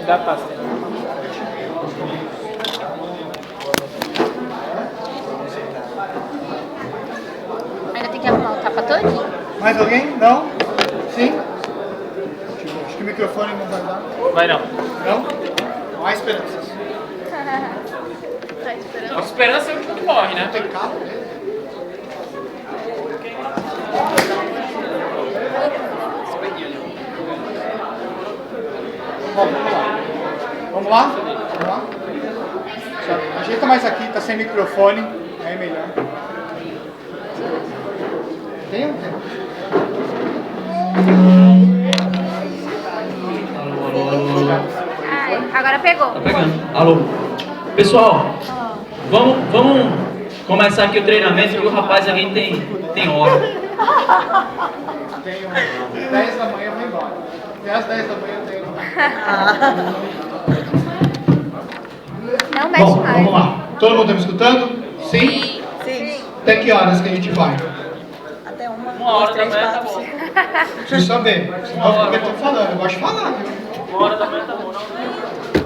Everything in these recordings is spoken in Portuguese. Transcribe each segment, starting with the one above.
Da pasta. Ainda tem que arrumar o tapa todinho? Mais alguém? Não? Sim? Acho que o microfone não vai dar. Vai não. Não? Não há esperanças. Tá esperando? A esperança é o que morre, né? Tem carro dele? Bom, vamos lá? Vamos lá? Só ajeita mais aqui, tá sem microfone. Aí é melhor. Tem ou não tem? Ai, agora pegou. Tá pegando. Alô. Pessoal, vamos começar aqui o treinamento que o rapaz ali tem hora. Tenho 10 da manhã eu vou embora. Até às 10 da manhã eu tenho. Não mexe Bom, mais. vamos lá. Todo mundo está me escutando? Sim? Sim. Até que horas que a gente vai? Até Uma hora da manhã tá bom. Preciso saber. Senão eu estou falando. Eu gosto de falar, viu? Uma hora da manhã tá bom, não?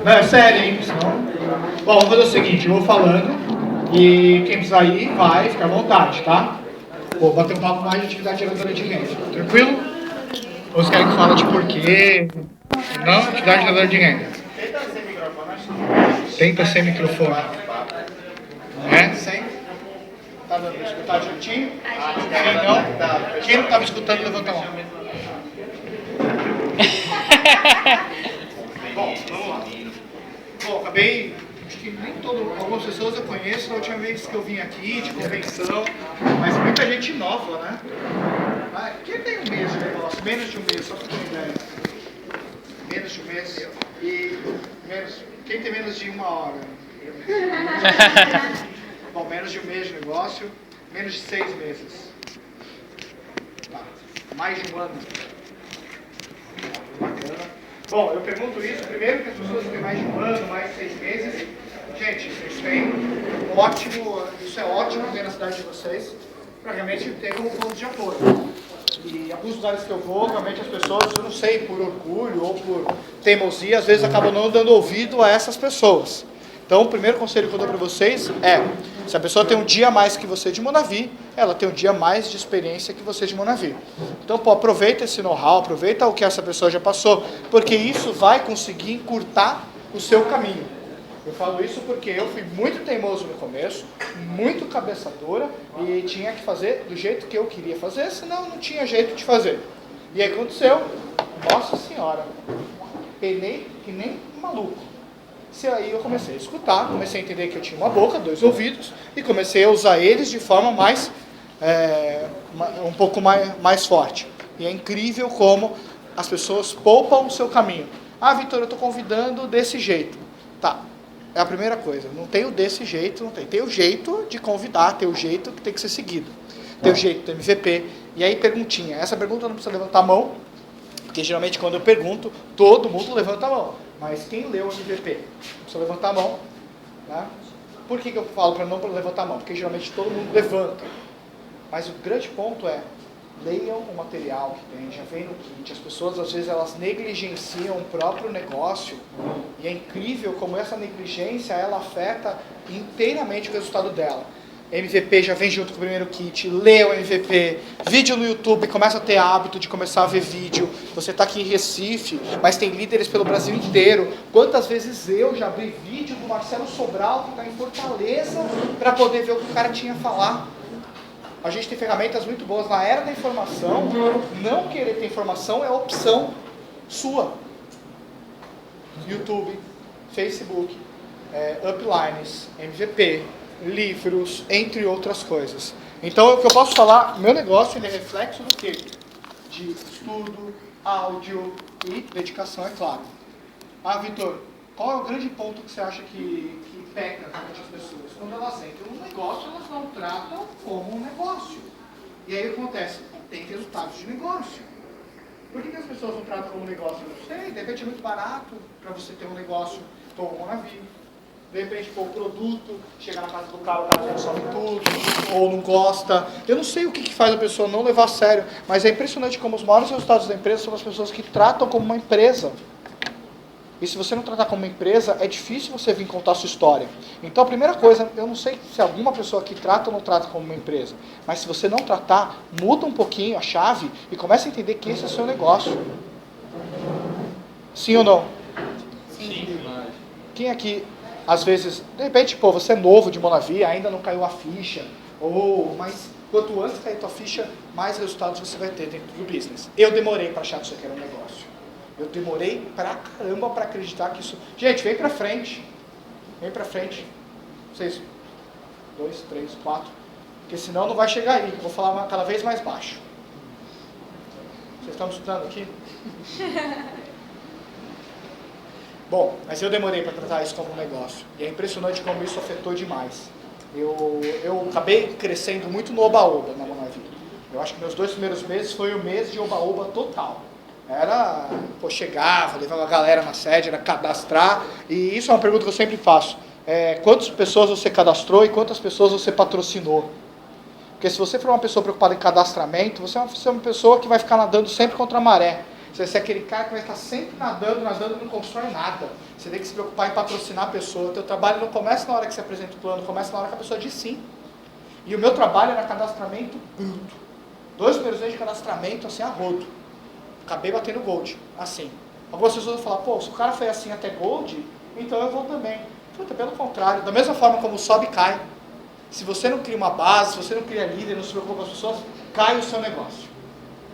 Não, é sério, hein? Senão... Bom, vamos fazer o seguinte. Eu vou falando. E quem precisar ir, vai. Fica à vontade, tá? Vou bater um papo mais de atividade geradora de renda. Tranquilo? Ou vocês querem que fale de porquê? Não? Atividade geradora de renda. Tenta sem microfone. É? Sem? Tá dando pra escutar direitinho? Sim, não? Quem não estava escutando, levanta a mão. Bom, vamos lá. Bom, acabei... Acho que nem algumas pessoas eu conheço da última vez que eu vim aqui, de convenção, mas muita gente nova, né? Ah, quem tem um mês de negócio? Menos de um mês, só para ter uma ideia. Menos de um mês. E quem tem menos de uma hora? Bom, menos de um mês de negócio, menos de 6 meses. Tá. Mais de um ano. Bacana. Bom, eu pergunto isso primeiro que as pessoas têm mais de um ano, mais de 6 meses. Gente, vocês têm ótimo, isso é ótimo ver na cidade de vocês, para realmente ter um ponto de apoio. E em alguns lugares que eu vou, realmente as pessoas, eu não sei, por orgulho ou por teimosia, às vezes acabam não dando ouvido a essas pessoas. Então, o primeiro conselho que eu dou para vocês é, se a pessoa tem um dia a mais que você de Monavi, ela tem um dia a mais de experiência que você de Monavi. Então, pô, aproveita esse know-how, aproveita o que essa pessoa já passou, porque isso vai conseguir encurtar o seu caminho. Eu falo isso porque eu fui muito teimoso no começo, muito cabeça dura, e tinha que fazer do jeito que eu queria fazer, senão não tinha jeito de fazer. E aí aconteceu, nossa senhora, penei que nem um maluco. E aí eu comecei a escutar, comecei a entender que eu tinha uma boca, 2 ouvidos, e comecei a usar eles de forma mais, um pouco mais forte. E é incrível como as pessoas poupam o seu caminho. Ah, Vitor, eu estou convidando desse jeito. Tá, é a primeira coisa, não tem o desse jeito, não tem. Tem o jeito de convidar, tem o jeito que tem que ser seguido. Tem o jeito do MVP. E aí, perguntinha, essa pergunta não precisa levantar a mão, porque geralmente quando eu pergunto, todo mundo levanta a mão. Mas quem leu o MVP? Precisa levantar a mão. Né? Por que eu falo para não levantar a mão? Porque geralmente todo mundo levanta. Mas o grande ponto é, leiam o material que tem, já vem no kit. As pessoas às vezes elas negligenciam o próprio negócio. E é incrível como essa negligência ela afeta inteiramente o resultado dela. MVP já vem junto com o primeiro kit, lê o MVP, vídeo no YouTube, começa a ter hábito de começar a ver vídeo. Você está aqui em Recife, mas tem líderes pelo Brasil inteiro. Quantas vezes eu já abri vídeo do Marcelo Sobral, que está em Fortaleza, para poder ver o que o cara tinha a falar. A gente tem ferramentas muito boas. Na era da informação, não querer ter informação é opção sua. YouTube, Facebook, uplines, MVP, livros, entre outras coisas. Então, o que eu posso falar, meu negócio ele é reflexo do quê? De estudo, áudio e dedicação, é claro. Ah, Vitor, qual é o grande ponto que você acha que peca as pessoas? Quando elas entram no negócio, elas não tratam como um negócio. E aí acontece, não tem resultados de negócio. Por que as pessoas não tratam como negócio? Eu não sei, de repente é muito barato para você ter um negócio como o Monavi. De repente, pô, o produto, chega na casa do cara, o cara consome tudo, ou não gosta. Eu não sei o que faz a pessoa não levar a sério, mas é impressionante como os maiores resultados da empresa são as pessoas que tratam como uma empresa. E se você não tratar como uma empresa, é difícil você vir contar a sua história. Então, a primeira coisa, eu não sei se alguma pessoa aqui trata ou não trata como uma empresa, mas se você não tratar, muda um pouquinho a chave e começa a entender que esse é o seu negócio. Sim ou não? Sim. Quem aqui, às vezes, de repente, pô, você é novo de Monavi, ainda não caiu a ficha, mas quanto antes cair a tua ficha, mais resultados você vai ter dentro do business. Eu demorei para achar que isso aqui era um negócio. Eu demorei pra caramba para acreditar que isso... Gente, vem pra frente. Vem pra frente. Vocês, 2, 3, 4. Porque senão não vai chegar aí. Eu vou falar cada vez mais baixo. Vocês estão me escutando aqui? Bom, mas eu demorei para tratar isso como um negócio. E é impressionante como isso afetou demais. Eu acabei crescendo muito no oba-oba na Monavi. Eu acho que meus 2 primeiros meses foi o mês de oba-oba total. Chegava, levava a galera na sede, era cadastrar. E isso é uma pergunta que eu sempre faço. Quantas pessoas você cadastrou e quantas pessoas você patrocinou? Porque se você for uma pessoa preocupada em cadastramento, você vai ser uma pessoa que vai ficar nadando sempre contra a maré. Você vai ser aquele cara que vai estar sempre nadando e não constrói nada. Você tem que se preocupar em patrocinar a pessoa. O teu trabalho não começa na hora que você apresenta o plano, começa na hora que a pessoa diz sim. E o meu trabalho era cadastramento bruto. 2 primeiros meses de cadastramento, assim, a rodo. Acabei batendo gold, assim. Algumas pessoas vão falar, pô, se o cara foi assim até gold, então eu vou também. Puta, pelo contrário, da mesma forma como sobe e cai. Se você não cria uma base, se você não cria líder, não se preocupa com as pessoas, cai o seu negócio.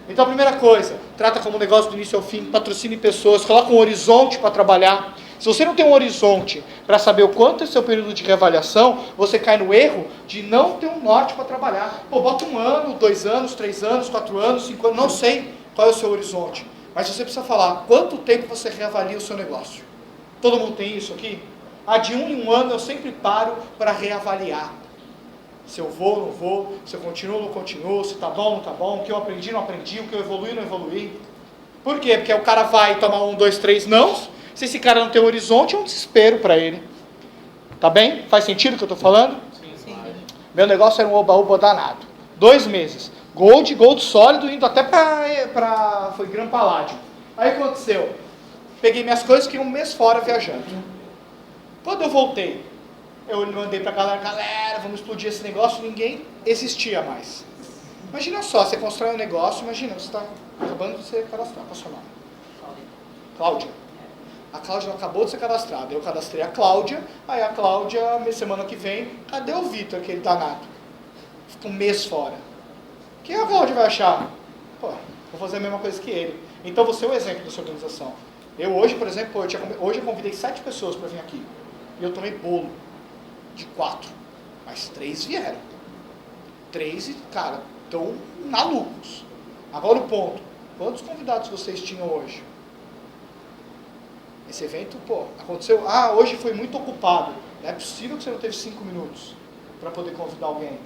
Então a primeira coisa, trata como negócio do início ao fim, patrocine pessoas, coloca um horizonte para trabalhar. Se você não tem um horizonte para saber o quanto é seu período de reavaliação, você cai no erro de não ter um norte para trabalhar. Pô, bota 1 ano, 2 anos, 3 anos, 4 anos, 5 anos, não sei qual é o seu horizonte. Mas você precisa falar, quanto tempo você reavalia o seu negócio? Todo mundo tem isso aqui? De 1 em 1 ano eu sempre paro para reavaliar. Se eu vou, não vou, se eu continuo, não continuo, se tá bom, não tá bom, o que eu aprendi, não aprendi, o que eu evolui, não evolui. Por quê? Porque o cara vai tomar 1, 2, 3 nãos, se esse cara não tem um horizonte, é um desespero para ele. Tá bem? Faz sentido o que eu tô falando? Sim. Meu negócio era um oba-oba danado. 2 meses. Gold sólido, indo até foi Gran Paládio. Aí o que aconteceu? Peguei minhas coisas, fiquei 1 mês fora viajando. Quando eu voltei, eu mandei pra galera, vamos explodir esse negócio, ninguém existia mais. Imagina só, você constrói um negócio, imagina, você está acabando de ser cadastrado, qual é o seu nome? Cláudia. A Cláudia não acabou de ser cadastrada, eu cadastrei a Cláudia, aí a Cláudia, semana que vem, cadê o Vitor, aquele danado? Fica 1 mês fora. O que a Cláudia vai achar? Pô, vou fazer a mesma coisa que ele. Então você é o exemplo da sua organização. Eu hoje, por exemplo, hoje eu convidei 7 pessoas para vir aqui. E eu tomei bolo de 4. Mas 3 vieram. 3, cara, estão malucos. Agora o ponto. Quantos convidados vocês tinham hoje? Esse evento, aconteceu. Hoje foi muito ocupado. Não é possível que você não teve 5 minutos para poder convidar alguém.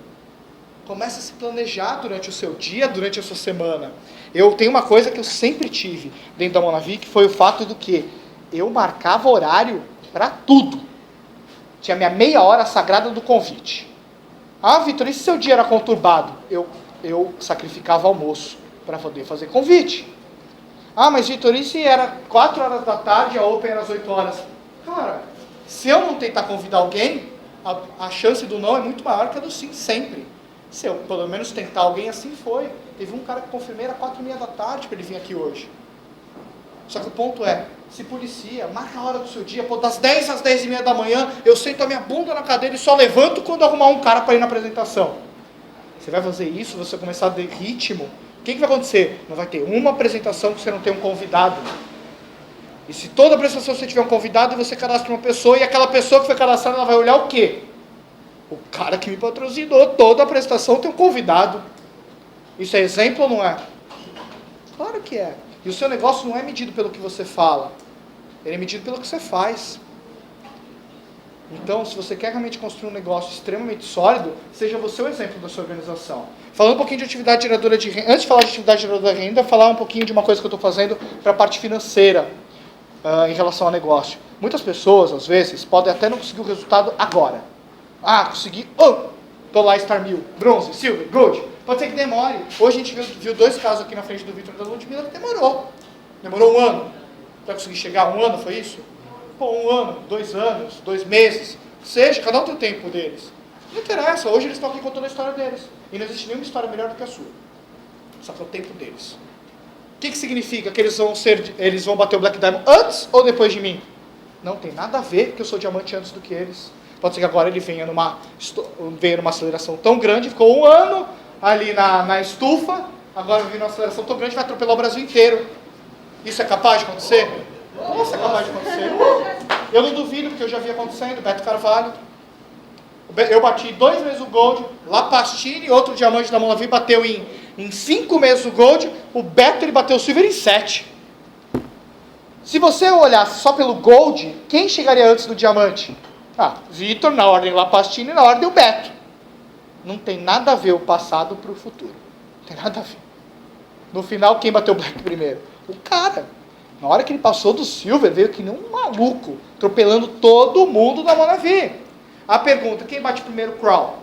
Comece a se planejar durante o seu dia, durante a sua semana. Eu tenho uma coisa que eu sempre tive dentro da Monavi, que foi o fato do que eu marcava horário para tudo. Tinha minha meia hora sagrada do convite. Vitor, e se seu dia era conturbado? Eu sacrificava almoço para poder fazer convite. Mas Vitor, e se era 4 horas da tarde, a Open era às 8 horas? Cara, se eu não tentar convidar alguém, a chance do não é muito maior que a do sim, sempre. Se eu, pelo menos, tentar alguém, assim foi. Teve um cara que confirmei, era 4h30 da tarde para ele vir aqui hoje. Só que o ponto é, se policia, marca a hora do seu dia, das 10 às 10h30 da manhã, eu sento a minha bunda na cadeira e só levanto quando arrumar um cara para ir na apresentação. Você vai fazer isso, você vai começar a dar ritmo, o que vai acontecer? Não vai ter uma apresentação que você não tem um convidado. E se toda apresentação você tiver um convidado, você cadastra uma pessoa, e aquela pessoa que foi cadastrada, ela vai olhar o quê? O cara que me patrocinou, toda a prestação tem um convidado. Isso é exemplo ou não é? Claro que é. E o seu negócio não é medido pelo que você fala. Ele é medido pelo que você faz. Então, se você quer realmente construir um negócio extremamente sólido, seja você o exemplo da sua organização. Falando um pouquinho de atividade geradora de renda, antes de falar de atividade geradora de renda, falar um pouquinho de uma coisa que eu estou fazendo para a parte financeira em relação ao negócio. Muitas pessoas, às vezes, podem até não conseguir o resultado agora. Consegui, tô lá, Star 1000, bronze, silver, gold. Pode ser que demore. Hoje a gente viu 2 casos aqui na frente do Vitor e da Ludmilla que demorou 1 ano. Vai conseguir chegar a 1 ano, foi isso? Pô, 1 ano, 2 anos, 2 meses, seja, cada um tem o tempo deles. Não interessa, hoje eles estão aqui contando a história deles. E não existe nenhuma história melhor do que a sua. Só que é o tempo deles. O que significa que eles vão bater o Black Diamond antes ou depois de mim? Não tem nada a ver que eu sou diamante antes do que eles. Pode ser que agora ele venha numa aceleração tão grande, ficou 1 ano ali na estufa, agora vem numa aceleração tão grande, vai atropelar o Brasil inteiro. Isso é capaz de acontecer? Nossa, é capaz de acontecer. Eu não duvido, porque eu já vi acontecendo. Beto Carvalho. Eu bati 2 meses o Gold, Lapastine, outro diamante da Monavi, bateu em 5 meses o Gold, o Beto ele bateu o Silver em 7. Se você olhasse só pelo Gold, quem chegaria antes do diamante? Vitor, na ordem Lapastine, na ordem o Beto. Não tem nada a ver o passado para o futuro. Não tem nada a ver. No final, quem bateu o Black primeiro? O cara. Na hora que ele passou do Silver, veio que nem um maluco, atropelando todo mundo da Monavi. A pergunta, quem bate primeiro o crawl?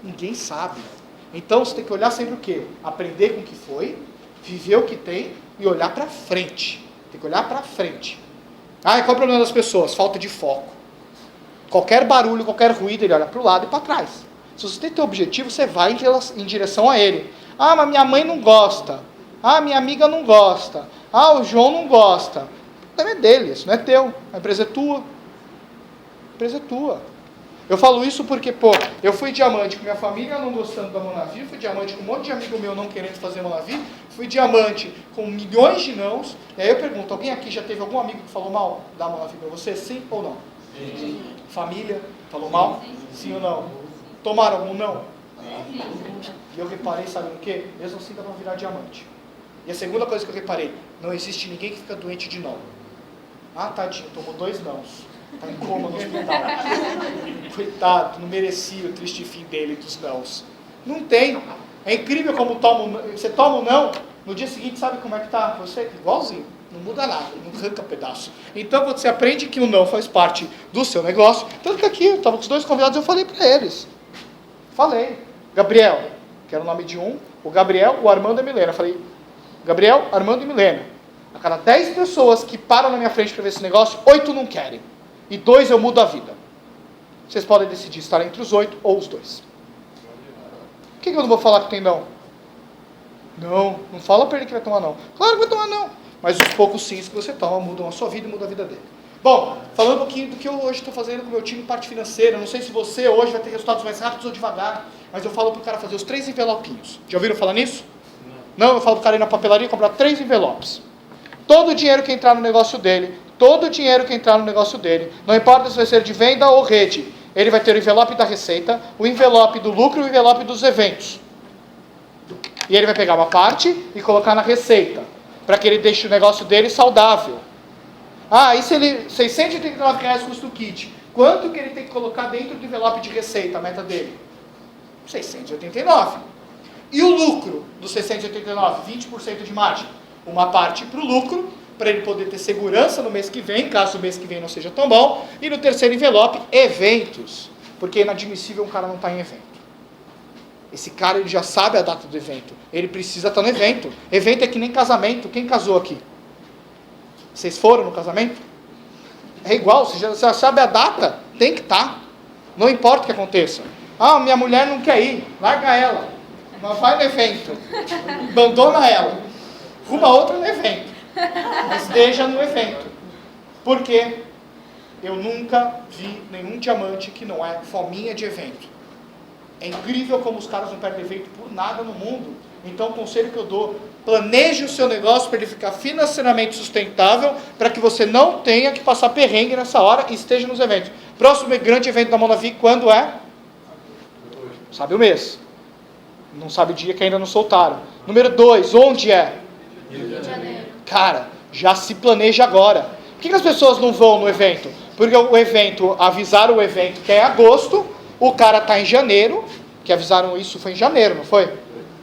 Ninguém sabe. Então, você tem que olhar sempre o quê? Aprender com o que foi, viver o que tem e olhar para frente. Tem que olhar para frente. E qual é o problema das pessoas? Falta de foco. Qualquer barulho, qualquer ruído, ele olha para o lado e para trás. Se você tem teu objetivo, você vai em direção a ele. Mas minha mãe não gosta. Minha amiga não gosta. O João não gosta. O problema é dele, isso não é teu. A empresa é tua. A empresa é tua. Eu falo isso porque, eu fui diamante com minha família não gostando da Monavi, fui diamante com um monte de amigo meu não querendo fazer Monavi, fui diamante com milhões de nãos, e aí eu pergunto, alguém aqui já teve algum amigo que falou mal da Monavi para você? Sim ou não? Sim. Família falou mal? Sim ou não? Tomaram algum não? Sim. E eu reparei, sabe o quê? Mesmo assim dá para virar diamante. E a segunda coisa que eu reparei, não existe ninguém que fica doente de não. Tadinho, tomou 2 nãos. Está em coma no hospital. Coitado, não merecia o triste fim dele dos nãos. Não tem. É incrível como você toma um não, no dia seguinte sabe como é que está? Você igualzinho, não muda nada, não arranca pedaço. Então você aprende que o não faz parte do seu negócio. Tanto que aqui, eu estava com os 2 convidados, eu falei para eles. Gabriel, que era o nome de um, o Gabriel, o Armando e a Milena. Eu falei, Gabriel, Armando e Milena. A cada 10 pessoas que param na minha frente para ver esse negócio, 8 não querem. E 2 eu mudo a vida. Vocês podem decidir estar entre os 8 ou os 2. Por que eu não vou falar que tem não? Não fala para ele que vai tomar não. Claro que vai tomar não. Mas os poucos sims que você toma mudam a sua vida e mudam a vida dele. Bom, falando um pouquinho do que eu hoje estou fazendo com o meu time em parte financeira. Não sei se você hoje vai ter resultados mais rápidos ou devagar, mas eu falo para o cara fazer os 3 envelopinhos. Já ouviram falar nisso? Não, eu falo para o cara ir na papelaria e comprar 3 envelopes. Todo o dinheiro que entrar no negócio dele, não importa se vai ser de venda ou rede, ele vai ter o envelope da receita, o envelope do lucro e o envelope dos eventos. E ele vai pegar uma parte e colocar na receita, para que ele deixe o negócio dele saudável. E se ele, R$689 custa o kit, quanto que ele tem que colocar dentro do envelope de receita, a meta dele? 689. E o lucro dos 689, 20% de margem. Uma parte para o lucro, para ele poder ter segurança no mês que vem, caso o mês que vem não seja tão bom. E no terceiro envelope, eventos. Porque é inadmissível um cara não estar em evento. Esse cara ele já sabe a data do evento. Ele precisa estar no evento. Evento é que nem casamento. Quem casou aqui? Vocês foram no casamento? É igual, você já sabe a data, tem que estar. Não importa o que aconteça. Minha mulher não quer ir, larga ela. Não vai no evento. Abandona ela. Arruma outra no evento. Esteja no evento. Porque eu nunca vi nenhum diamante que não é fominha de evento. É incrível como os caras não perdem evento por nada no mundo. Então o conselho que eu dou, planeje o seu negócio para ele ficar financeiramente sustentável, para que você não tenha que passar perrengue nessa hora e esteja nos eventos. Próximo grande evento da Monavi, quando é? Sabe o mês. Não sabe o dia que ainda não soltaram. Número 2, onde é? Rio de Janeiro. Cara, já se planeja agora. Por que as pessoas não vão no evento? Porque o evento, avisaram o evento que é em agosto, o cara está em janeiro, que avisaram isso foi em janeiro, não foi?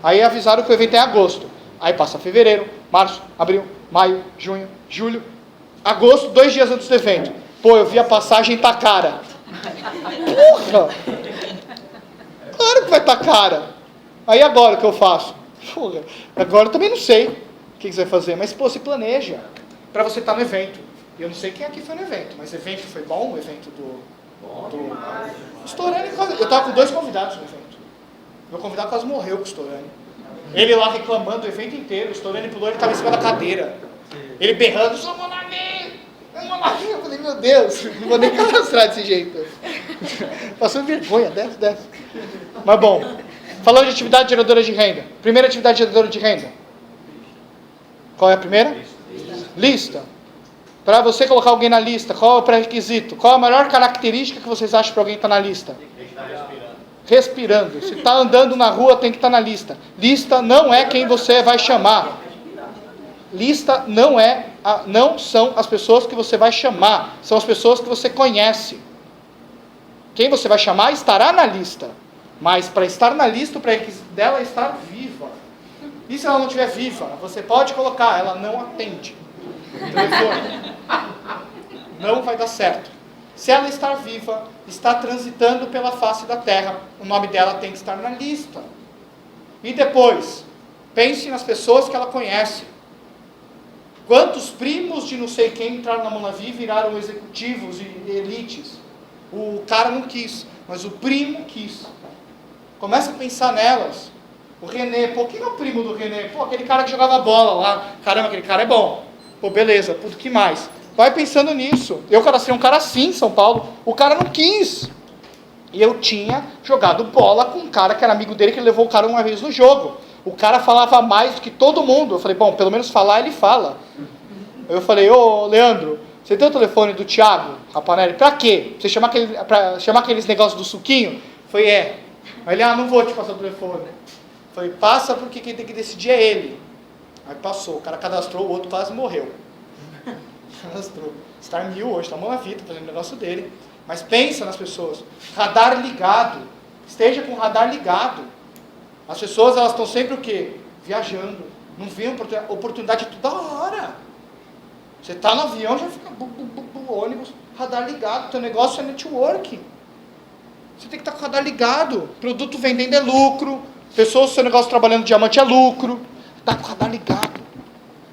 Aí avisaram que o evento é em agosto. Aí passa fevereiro, março, abril, maio, junho, julho, agosto, 2 dias antes do evento. Eu vi a passagem, tá cara. Porra! Claro que vai estar cara. Aí agora o que eu faço? Porra, agora eu também não sei o que você vai fazer, mas se planeja. para você estar no evento. E eu não sei quem aqui foi no evento, mas o evento foi bom, o evento do Storani. Eu estava com 2 convidados no evento. Meu convidado quase morreu com o Storani. Ele lá reclamando o evento inteiro, o Storani pulou, ele estava em cima da cadeira. Ele berrando, sou Monavi! Eu falei, meu Deus, não vou nem cadastrar desse jeito. Passou vergonha, desce. Mas bom, falando de atividade geradora de renda. Primeira atividade geradora de renda. Qual é a primeira? Lista. Para você colocar alguém na lista, qual é o pré-requisito? Qual a maior característica que vocês acham para alguém estar na lista? Respirando. Se está andando na rua, tem que estar na lista. Lista não é quem você vai chamar. Lista não são as pessoas que você vai chamar, são as pessoas que você conhece. Quem você vai chamar estará na lista, mas para estar na lista, o pré-requisito dela é estar viva. E se ela não estiver viva, você pode colocar, ela não atende o telefone. Não vai dar certo. Se ela estar viva, está transitando pela face da terra, o nome dela tem que estar na lista. E depois, pense nas pessoas que ela conhece. Quantos primos de não sei quem entraram na Monavi e viraram executivos e elites? O cara não quis, mas o primo quis. Começa a pensar nelas. O René, pô, quem é o primo do René? Pô, aquele cara que jogava bola lá. Caramba, aquele cara é bom. Pô, beleza, tudo que mais? Vai pensando nisso. Eu cadastrei um cara assim em São Paulo, o cara não quis. E eu tinha jogado bola com um cara que era amigo dele, que levou o cara uma vez no jogo. O cara falava mais do que todo mundo. Eu falei, bom, pelo menos falar ele fala. Eu falei, ô Leandro, você tem o telefone do Thiago Rapanelli? Pra quê? Pra chamar aqueles negócios do suquinho? Eu falei, é. Aí ele, não vou te passar o telefone. Eu falei, passa porque quem tem que decidir é ele. Aí passou, o cara cadastrou, o outro quase morreu. Cadastrou. Star 1000 hoje, tá uma vida fazendo o negócio dele. Mas pensa nas pessoas. Radar ligado. Esteja com o radar ligado. As pessoas, elas estão sempre o quê? Viajando. Não vem oportunidade toda hora. Você está no avião, já fica ônibus, radar ligado. Teu negócio é networking. Você tem que estar com o radar ligado. Produto vendendo é lucro. Pessoas, seu negócio trabalhando diamante é lucro. Está com o radar ligado.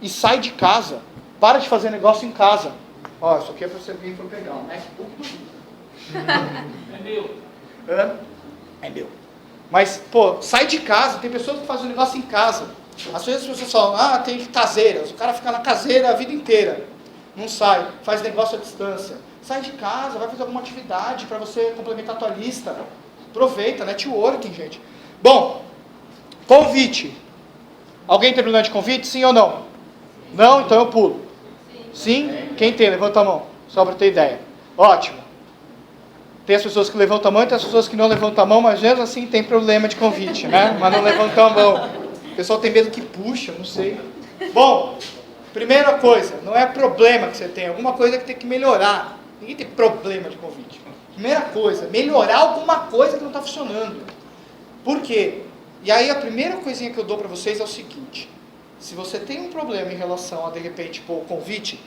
E sai de casa. Para de fazer negócio em casa. Ó, isso aqui é para você alguém for pegar. É meu. É meu. Mas, pô, sai de casa. Tem pessoas que fazem um negócio em casa. Às vezes as pessoas falam, tem caseiras. O cara fica na caseira a vida inteira. Não sai. Faz negócio à distância. Sai de casa, vai fazer alguma atividade para você complementar a tua lista. Aproveita, networking, gente. Bom, convite. Alguém tem problema de convite? Sim ou não? Não? Então eu pulo. Sim? Quem tem? Levanta a mão. Só para ter ideia. Ótimo. Tem as pessoas que levantam a mão e tem as pessoas que não levantam a mão, mas mesmo assim tem problema de convite, né? Mas não levantam a mão. O pessoal tem medo que puxa, não sei. Bom, primeira coisa, não é problema que você tem, é alguma coisa que tem que melhorar. Ninguém tem problema de convite. Primeira coisa, melhorar alguma coisa que não está funcionando. Por quê? E aí a primeira coisinha que eu dou para vocês é o seguinte. Se você tem um problema em relação a, de repente, pôr o convite,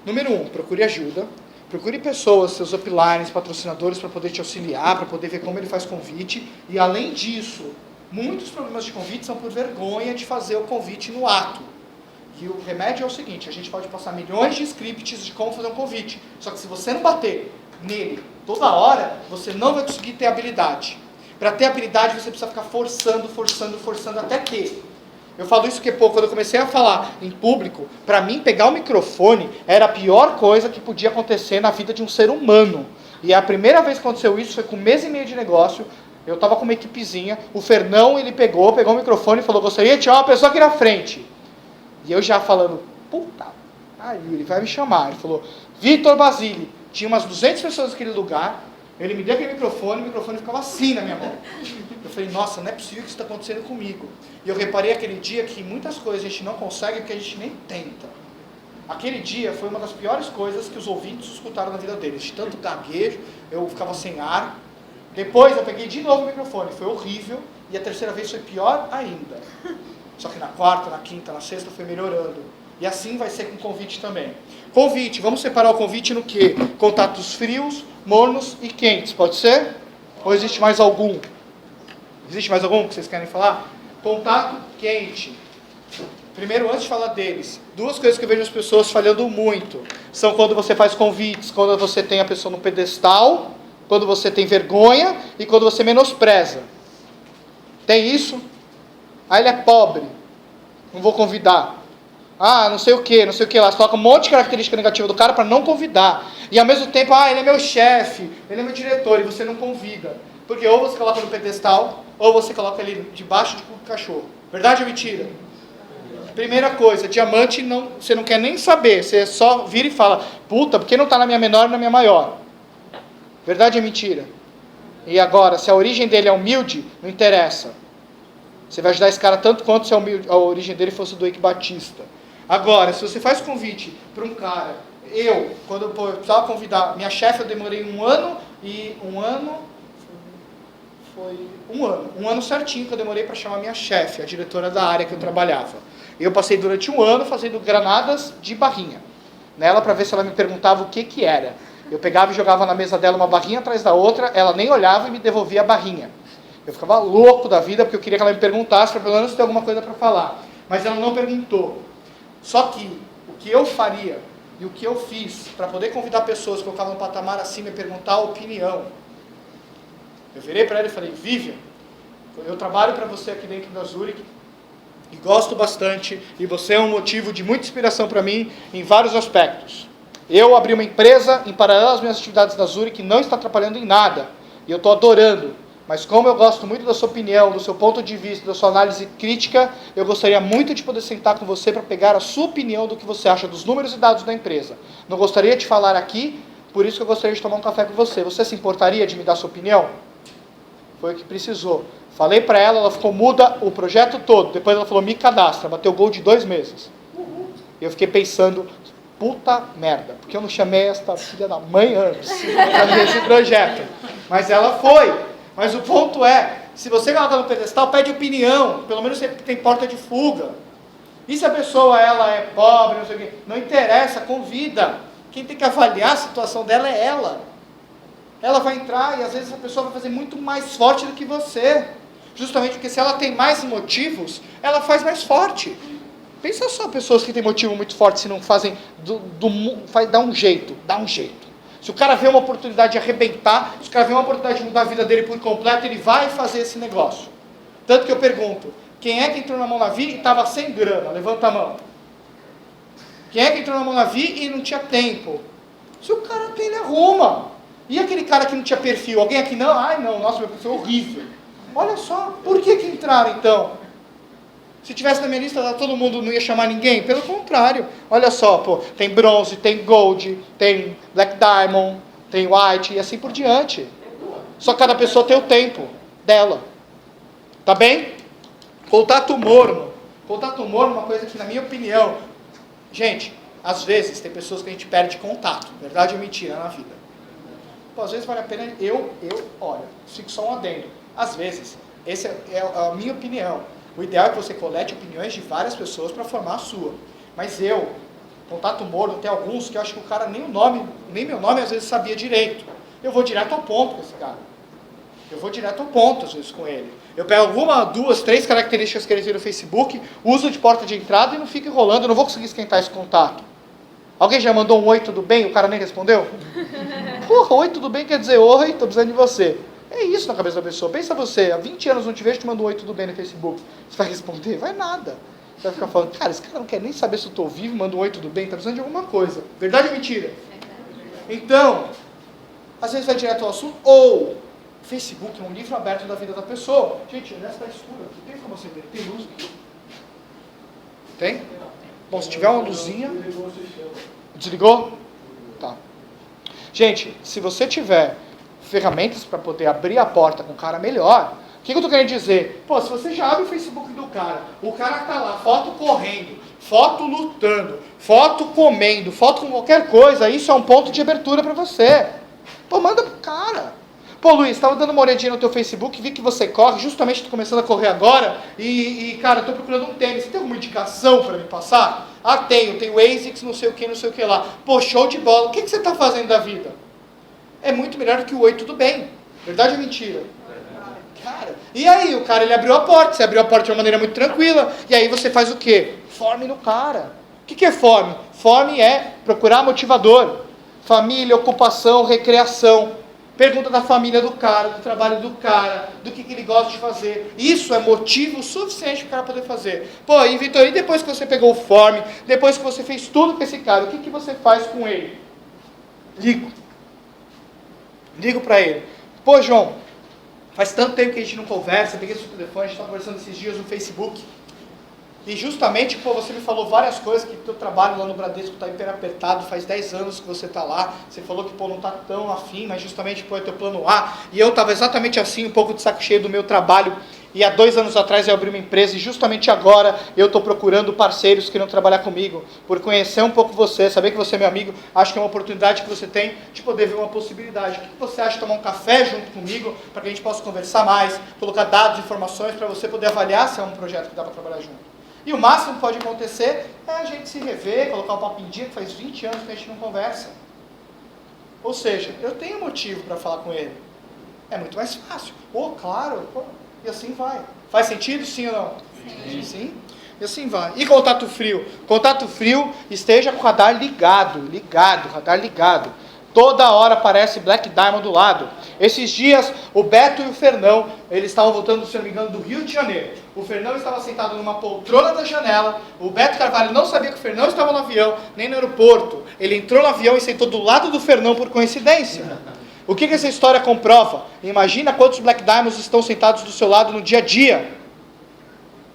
número 1, procure ajuda. Procure pessoas, seus uplines, patrocinadores, para poder te auxiliar, para poder ver como ele faz convite. E além disso, muitos problemas de convite são por vergonha de fazer o convite no ato. E o remédio é o seguinte, a gente pode passar milhões de scripts de como fazer um convite. Só que se você não bater nele toda hora, você não vai conseguir ter habilidade. Para ter habilidade, você precisa ficar forçando até ter. Eu falo isso porque, quando eu comecei a falar em público, para mim, pegar o microfone era a pior coisa que podia acontecer na vida de um ser humano. E a primeira vez que aconteceu isso foi com 1 mês e meio de negócio. Eu estava com uma equipezinha, o Fernão, ele pegou o microfone e falou, gostaria de chamar uma pessoa aqui na frente. E eu já falando, puta, ele vai me chamar. Ele falou, Vitor Basile. Tinha umas 200 pessoas naquele lugar, ele me deu aquele microfone, o microfone ficava assim na minha mão. Eu falei, nossa, não é possível que isso está acontecendo comigo. E eu reparei aquele dia que muitas coisas a gente não consegue porque a gente nem tenta. Aquele dia foi uma das piores coisas que os ouvintes escutaram na vida deles. De tanto gaguejo, eu ficava sem ar. Depois eu peguei de novo o microfone, foi horrível. E a terceira vez foi pior ainda. Só que na quarta, na quinta, na sexta foi melhorando. E assim vai ser com convite também. Convite, vamos separar o convite no quê? Contatos frios, mornos e quentes, pode ser? Ou existe mais algum? Existe mais algum que vocês querem falar? Contato quente. Primeiro, antes de falar deles, duas coisas que eu vejo as pessoas falhando muito. São quando você faz convites, quando você tem a pessoa no pedestal, quando você tem vergonha e quando você menospreza. Tem isso? Ah, ele é pobre, não vou convidar. Ah, não sei o que lá. Você coloca um monte de característica negativa do cara para não convidar. E ao mesmo tempo, ele é meu chefe, ele é meu diretor, e você não convida. Porque ou você coloca no pedestal, ou você coloca ele debaixo de cachorro. Verdade ou mentira? Primeira coisa, diamante não, você não quer nem saber, você só vira e fala, puta, por que não está na minha menor e na minha maior? Verdade ou mentira? E agora, se a origem dele é humilde, não interessa. Você vai ajudar esse cara tanto quanto se a origem dele fosse do Eike Batista. Agora, se você faz convite para um cara, quando eu precisava convidar, minha chefe eu demorei um ano certinho que eu demorei para chamar minha chefe, a diretora da área que eu trabalhava. E eu passei durante um ano fazendo granadas de barrinha nela para ver se ela me perguntava o que era. Eu pegava e jogava na mesa dela uma barrinha atrás da outra, ela nem olhava e me devolvia a barrinha. Eu ficava louco da vida porque eu queria que ela me perguntasse para pelo menos ter alguma coisa para falar. Mas ela não perguntou. Só que o que eu faria e o que eu fiz para poder convidar pessoas que colocavam no patamar acima e perguntar a opinião. Eu virei para ela e falei, Vivian, eu trabalho para você aqui dentro da Zurich e gosto bastante, e você é um motivo de muita inspiração para mim em vários aspectos. Eu abri uma empresa em paralelo às minhas atividades da Zurich que não está atrapalhando em nada, e eu estou adorando, mas como eu gosto muito da sua opinião, do seu ponto de vista, da sua análise crítica, eu gostaria muito de poder sentar com você para pegar a sua opinião do que você acha dos números e dados da empresa. Não gostaria de falar aqui, por isso que eu gostaria de tomar um café com você. Você se importaria de me dar sua opinião? Foi o que precisou. Falei para ela, ela ficou muda o projeto todo. Depois ela falou, me cadastra. Bateu gol de 2 meses. Eu fiquei pensando, puta merda, porque eu não chamei esta filha da mãe antes para fazer esse projeto. Mas ela foi. Mas o ponto é, se você coloca no pedestal, pede opinião. Pelo menos você tem porta de fuga. E se a pessoa ela é pobre, não sei o quê, não interessa, convida. Quem tem que avaliar a situação dela é ela. Ela vai entrar e às vezes a pessoa vai fazer muito mais forte do que você. Justamente porque se ela tem mais motivos, ela faz mais forte. Pensa só, pessoas que têm motivo muito forte, se não fazem, dá um jeito. Se o cara vê uma oportunidade de arrebentar, se o cara vê uma oportunidade de mudar a vida dele por completo, ele vai fazer esse negócio. Tanto que eu pergunto, quem é que entrou na Monavi e estava sem grana? Levanta a mão. Quem é que entrou na Monavi e não tinha tempo? Se o cara tem, ele arruma. E aquele cara que não tinha perfil? Alguém aqui não? Ai não, nossa, meu perfil é horrível. Olha só, por que entraram então? Se tivesse na minha lista, todo mundo não ia chamar ninguém? Pelo contrário. Olha só, pô, tem bronze, tem gold, tem black diamond, tem white e assim por diante. Só cada pessoa tem o tempo dela. Tá bem? Contato morno. Contato morno é uma coisa que, na minha opinião, gente, às vezes tem pessoas que a gente perde contato. Verdade ou mentira na vida? Pô, às vezes vale a pena, olha, fico só um adendo. Às vezes, essa é a minha opinião. O ideal é que você colete opiniões de várias pessoas para formar a sua. Mas contato morno, tem alguns que eu acho que o cara nem meu nome às vezes sabia direito. Eu vou direto ao ponto com esse cara. Eu vou direto ao ponto às vezes com ele. Eu pego 1, 2, 3 características que ele tem no Facebook, uso de porta de entrada e não fico enrolando, eu não vou conseguir esquentar esse contato. Alguém já mandou um oi, tudo bem? O cara nem respondeu? Porra, oi, tudo bem quer dizer oi, tô precisando de você. É isso na cabeça da pessoa. Pensa você, há 20 anos não te vejo, te mando um oi, tudo bem no Facebook. Você vai responder? Vai nada. Você vai ficar falando, cara, esse cara não quer nem saber se eu estou vivo, manda um oi, tudo bem, tá precisando de alguma coisa. Verdade ou mentira? Então, às vezes vai direto ao assunto, ou Facebook é um livro aberto da vida da pessoa. Gente, nessa está escura aqui, tem como acender? Tem luz aqui? Tem? Bom, se tiver uma luzinha... Desligou? Tá. Gente, se você tiver ferramentas para poder abrir a porta com o cara melhor, o que eu estou querendo dizer? Pô, se você já abre o Facebook do cara, o cara está lá, foto correndo, foto lutando, foto comendo, foto com qualquer coisa, isso é um ponto de abertura para você. Pô, manda pro cara. Pô, Luiz, estava dando uma olhadinha no teu Facebook, vi que você corre, justamente estou começando a correr agora, e cara, estou procurando um tênis, você tem alguma indicação para me passar? Ah, tenho ASICS, não sei o que lá. Pô, show de bola, o que você está fazendo da vida? É muito melhor do que o oi, tudo bem. Verdade ou mentira? Cara, E aí, o cara ele abriu a porta, você abriu a porta de uma maneira muito tranquila, e aí você faz o quê? Forme no cara. O que é forme? Forme é procurar motivador. Família, ocupação, recreação. Pergunta da família do cara, do trabalho do cara, do que ele gosta de fazer. Isso é motivo suficiente para o cara poder fazer. Pô, e Vitor, e depois que você pegou o forme, depois que você fez tudo com esse cara, o que você faz com ele? Ligo para ele. Pô, João, faz tanto tempo que a gente não conversa, peguei seu telefone, a gente está conversando esses dias no Facebook. E justamente, pô, você me falou várias coisas, que teu trabalho lá no Bradesco está hiper apertado, faz 10 anos que você está lá, você falou que, pô, não está tão afim, mas justamente, pô, é teu plano A, e eu estava exatamente assim, um pouco de saco cheio do meu trabalho, e há 2 anos atrás eu abri uma empresa, e justamente agora eu estou procurando parceiros que queiram trabalhar comigo, por conhecer um pouco você, saber que você é meu amigo, acho que é uma oportunidade que você tem de poder ver uma possibilidade. O que você acha de tomar um café junto comigo, para que a gente possa conversar mais, colocar dados, informações, para você poder avaliar se é um projeto que dá para trabalhar junto. E o máximo que pode acontecer é a gente se rever, colocar um papo em dia, que faz 20 anos que a gente não conversa. Ou seja, eu tenho motivo para falar com ele. É muito mais fácil. Claro, e assim vai. Faz sentido, sim ou não? Sim. E assim vai. E contato frio? Contato frio, esteja com o radar ligado, radar ligado. Toda hora aparece Black Diamond do lado. Esses dias, o Beto e o Fernão, eles estavam voltando, se não me engano, do Rio de Janeiro. O Fernão estava sentado numa poltrona da janela. O Beto Carvalho não sabia que o Fernão estava no avião, nem no aeroporto. Ele entrou no avião e sentou do lado do Fernão por coincidência. O que essa história comprova? Imagina quantos Black Diamonds estão sentados do seu lado no dia a dia.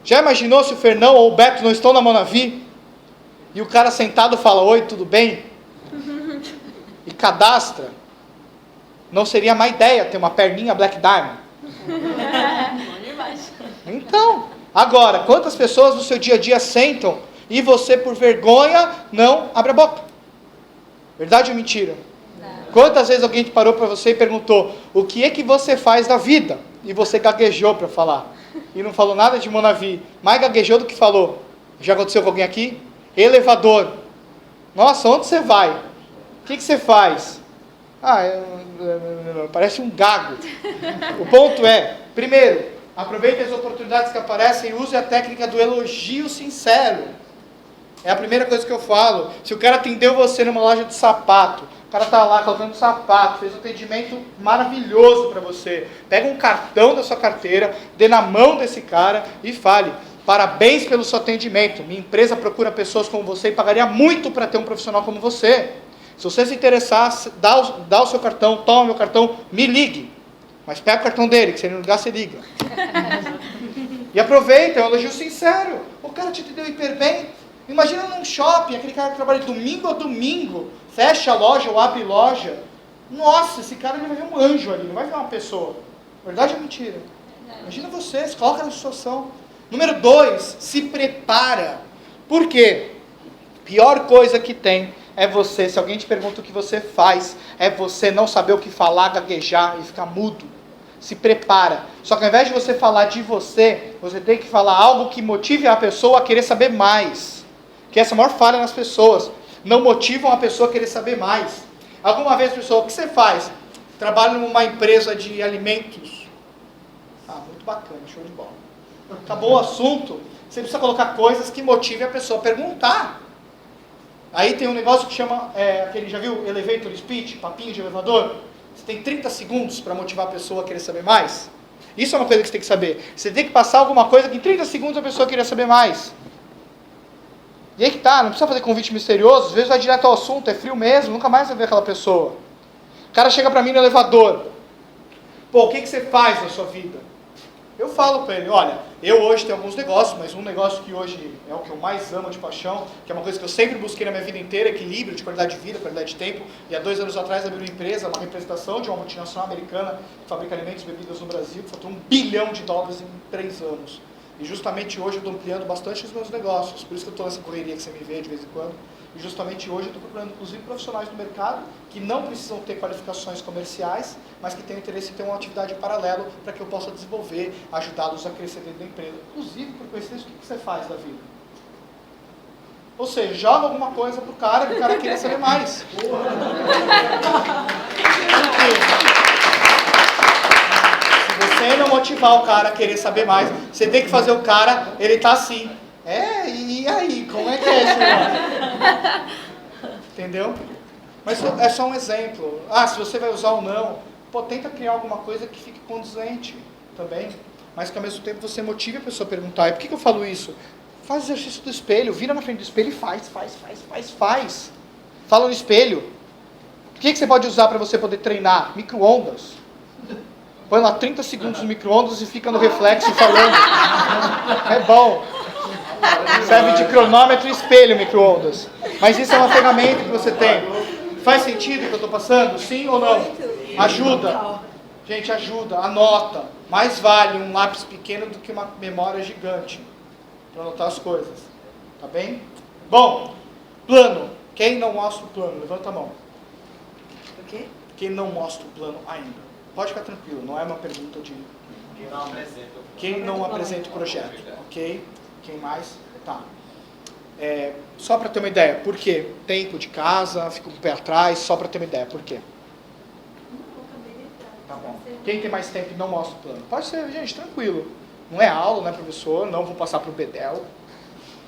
Já imaginou se o Fernão ou o Beto não estão na Monavi? E o cara sentado fala, oi, tudo bem? E cadastra, não seria má ideia ter uma perninha Black Diamond? Então, agora, quantas pessoas no seu dia a dia sentam e você, por vergonha, não abre a boca? Verdade ou mentira? Não. Quantas vezes alguém parou para você e perguntou, o que é que você faz da vida? E você gaguejou para falar. E não falou nada de Monavi. Mais gaguejou do que falou. Já aconteceu com alguém aqui? Elevador. Nossa, onde você vai? O que você faz? Parece um gago. O ponto é, primeiro, aproveite as oportunidades que aparecem e use a técnica do elogio sincero. É a primeira coisa que eu falo. Se o cara atendeu você numa loja de sapato, o cara está lá colocando sapato, fez um atendimento maravilhoso para você, pega um cartão da sua carteira, dê na mão desse cara e fale, parabéns pelo seu atendimento, minha empresa procura pessoas como você e pagaria muito para ter um profissional como você. Se você se interessar, dá o seu cartão, toma meu cartão, me ligue. Mas pega o cartão dele, que se ele não ligar, você liga. E aproveita, é um elogio sincero. O cara te atendeu hiper bem. Imagina num shopping, aquele cara que trabalha domingo a domingo, fecha a loja ou abre loja. Nossa, esse cara ele vai ver um anjo ali, não vai ver uma pessoa. Verdade ou mentira? Imagina você, se coloca na situação. Número 2, se prepara. Por quê? Pior coisa que tem é você, se alguém te pergunta o que você faz, é você não saber o que falar, gaguejar e ficar mudo. Se prepara. Só que ao invés de você falar de você, você tem que falar algo que motive a pessoa a querer saber mais. Que essa é a maior falha nas pessoas. Não motivam a pessoa a querer saber mais. Alguma vez a pessoa, o que você faz? Trabalho numa empresa de alimentos. Muito bacana, show de bola. Acabou o assunto. Você precisa colocar coisas que motivem a pessoa a perguntar. Aí tem um negócio que chama, aquele, já viu, elevator speech, papinho de elevador? Você tem 30 segundos para motivar a pessoa a querer saber mais. Isso é uma coisa que você tem que saber. Você tem que passar alguma coisa que em 30 segundos a pessoa queria saber mais. E aí que tá, não precisa fazer convite misterioso, às vezes vai direto ao assunto, é frio mesmo, nunca mais vai ver aquela pessoa. O cara chega para mim no elevador. Pô, o que você faz na sua vida? Eu falo para ele, olha, eu hoje tenho alguns negócios, mas um negócio que hoje é o que eu mais amo de paixão, que é uma coisa que eu sempre busquei na minha vida inteira, equilíbrio de qualidade de vida, qualidade de tempo, e há 2 anos atrás abri uma empresa, uma representação de uma multinacional americana que fabrica alimentos e bebidas no Brasil, que faturou $1 bilhão em 3 anos. E justamente hoje eu estou ampliando bastante os meus negócios, por isso que eu estou nessa correria que você me vê de vez em quando. E justamente hoje eu estou procurando, inclusive, profissionais do mercado que não precisam ter qualificações comerciais, mas que têm interesse em ter uma atividade em paralelo para que eu possa desenvolver, ajudá-los a crescer dentro da empresa. Inclusive, por coincidência, o que você faz da vida? Ou seja, joga alguma coisa para o cara queira saber mais. Se você também não motivar o cara a querer saber mais. Você tem que fazer o cara, ele tá assim. E aí, como é que é esse negócio? Entendeu? Mas é só um exemplo. Se você vai usar ou não, tenta criar alguma coisa que fique condizente também. Mas que ao mesmo tempo você motive a pessoa a perguntar. E por que eu falo isso? Faz exercício do espelho, vira na frente do espelho e faz. Fala no espelho. O que você pode usar para você poder treinar? Micro-ondas. Põe lá 30 segundos no micro-ondas e fica no reflexo falando. É bom. Serve de cronômetro e espelho micro-ondas. Mas isso é uma ferramenta que você tem. Faz sentido o que eu estou passando? Sim ou não? Ajuda. Gente, ajuda. Anota. Mais vale um lápis pequeno do que uma memória gigante. Para anotar as coisas. Tá bem? Bom, plano. Quem não mostra o plano? Levanta a mão. O quê? Quem não mostra o plano ainda? Pode ficar tranquilo, não é uma pergunta de... Quem não apresenta o projeto, ok? Quem mais? Tá. Só para ter uma ideia, por quê? Tempo de casa, fico com o pé atrás, só para ter uma ideia, por quê? Tá bom. Quem tem mais tempo e não mostra o plano? Pode ser, gente, tranquilo. Não é aula, não é professor, não vou passar para o Bedel,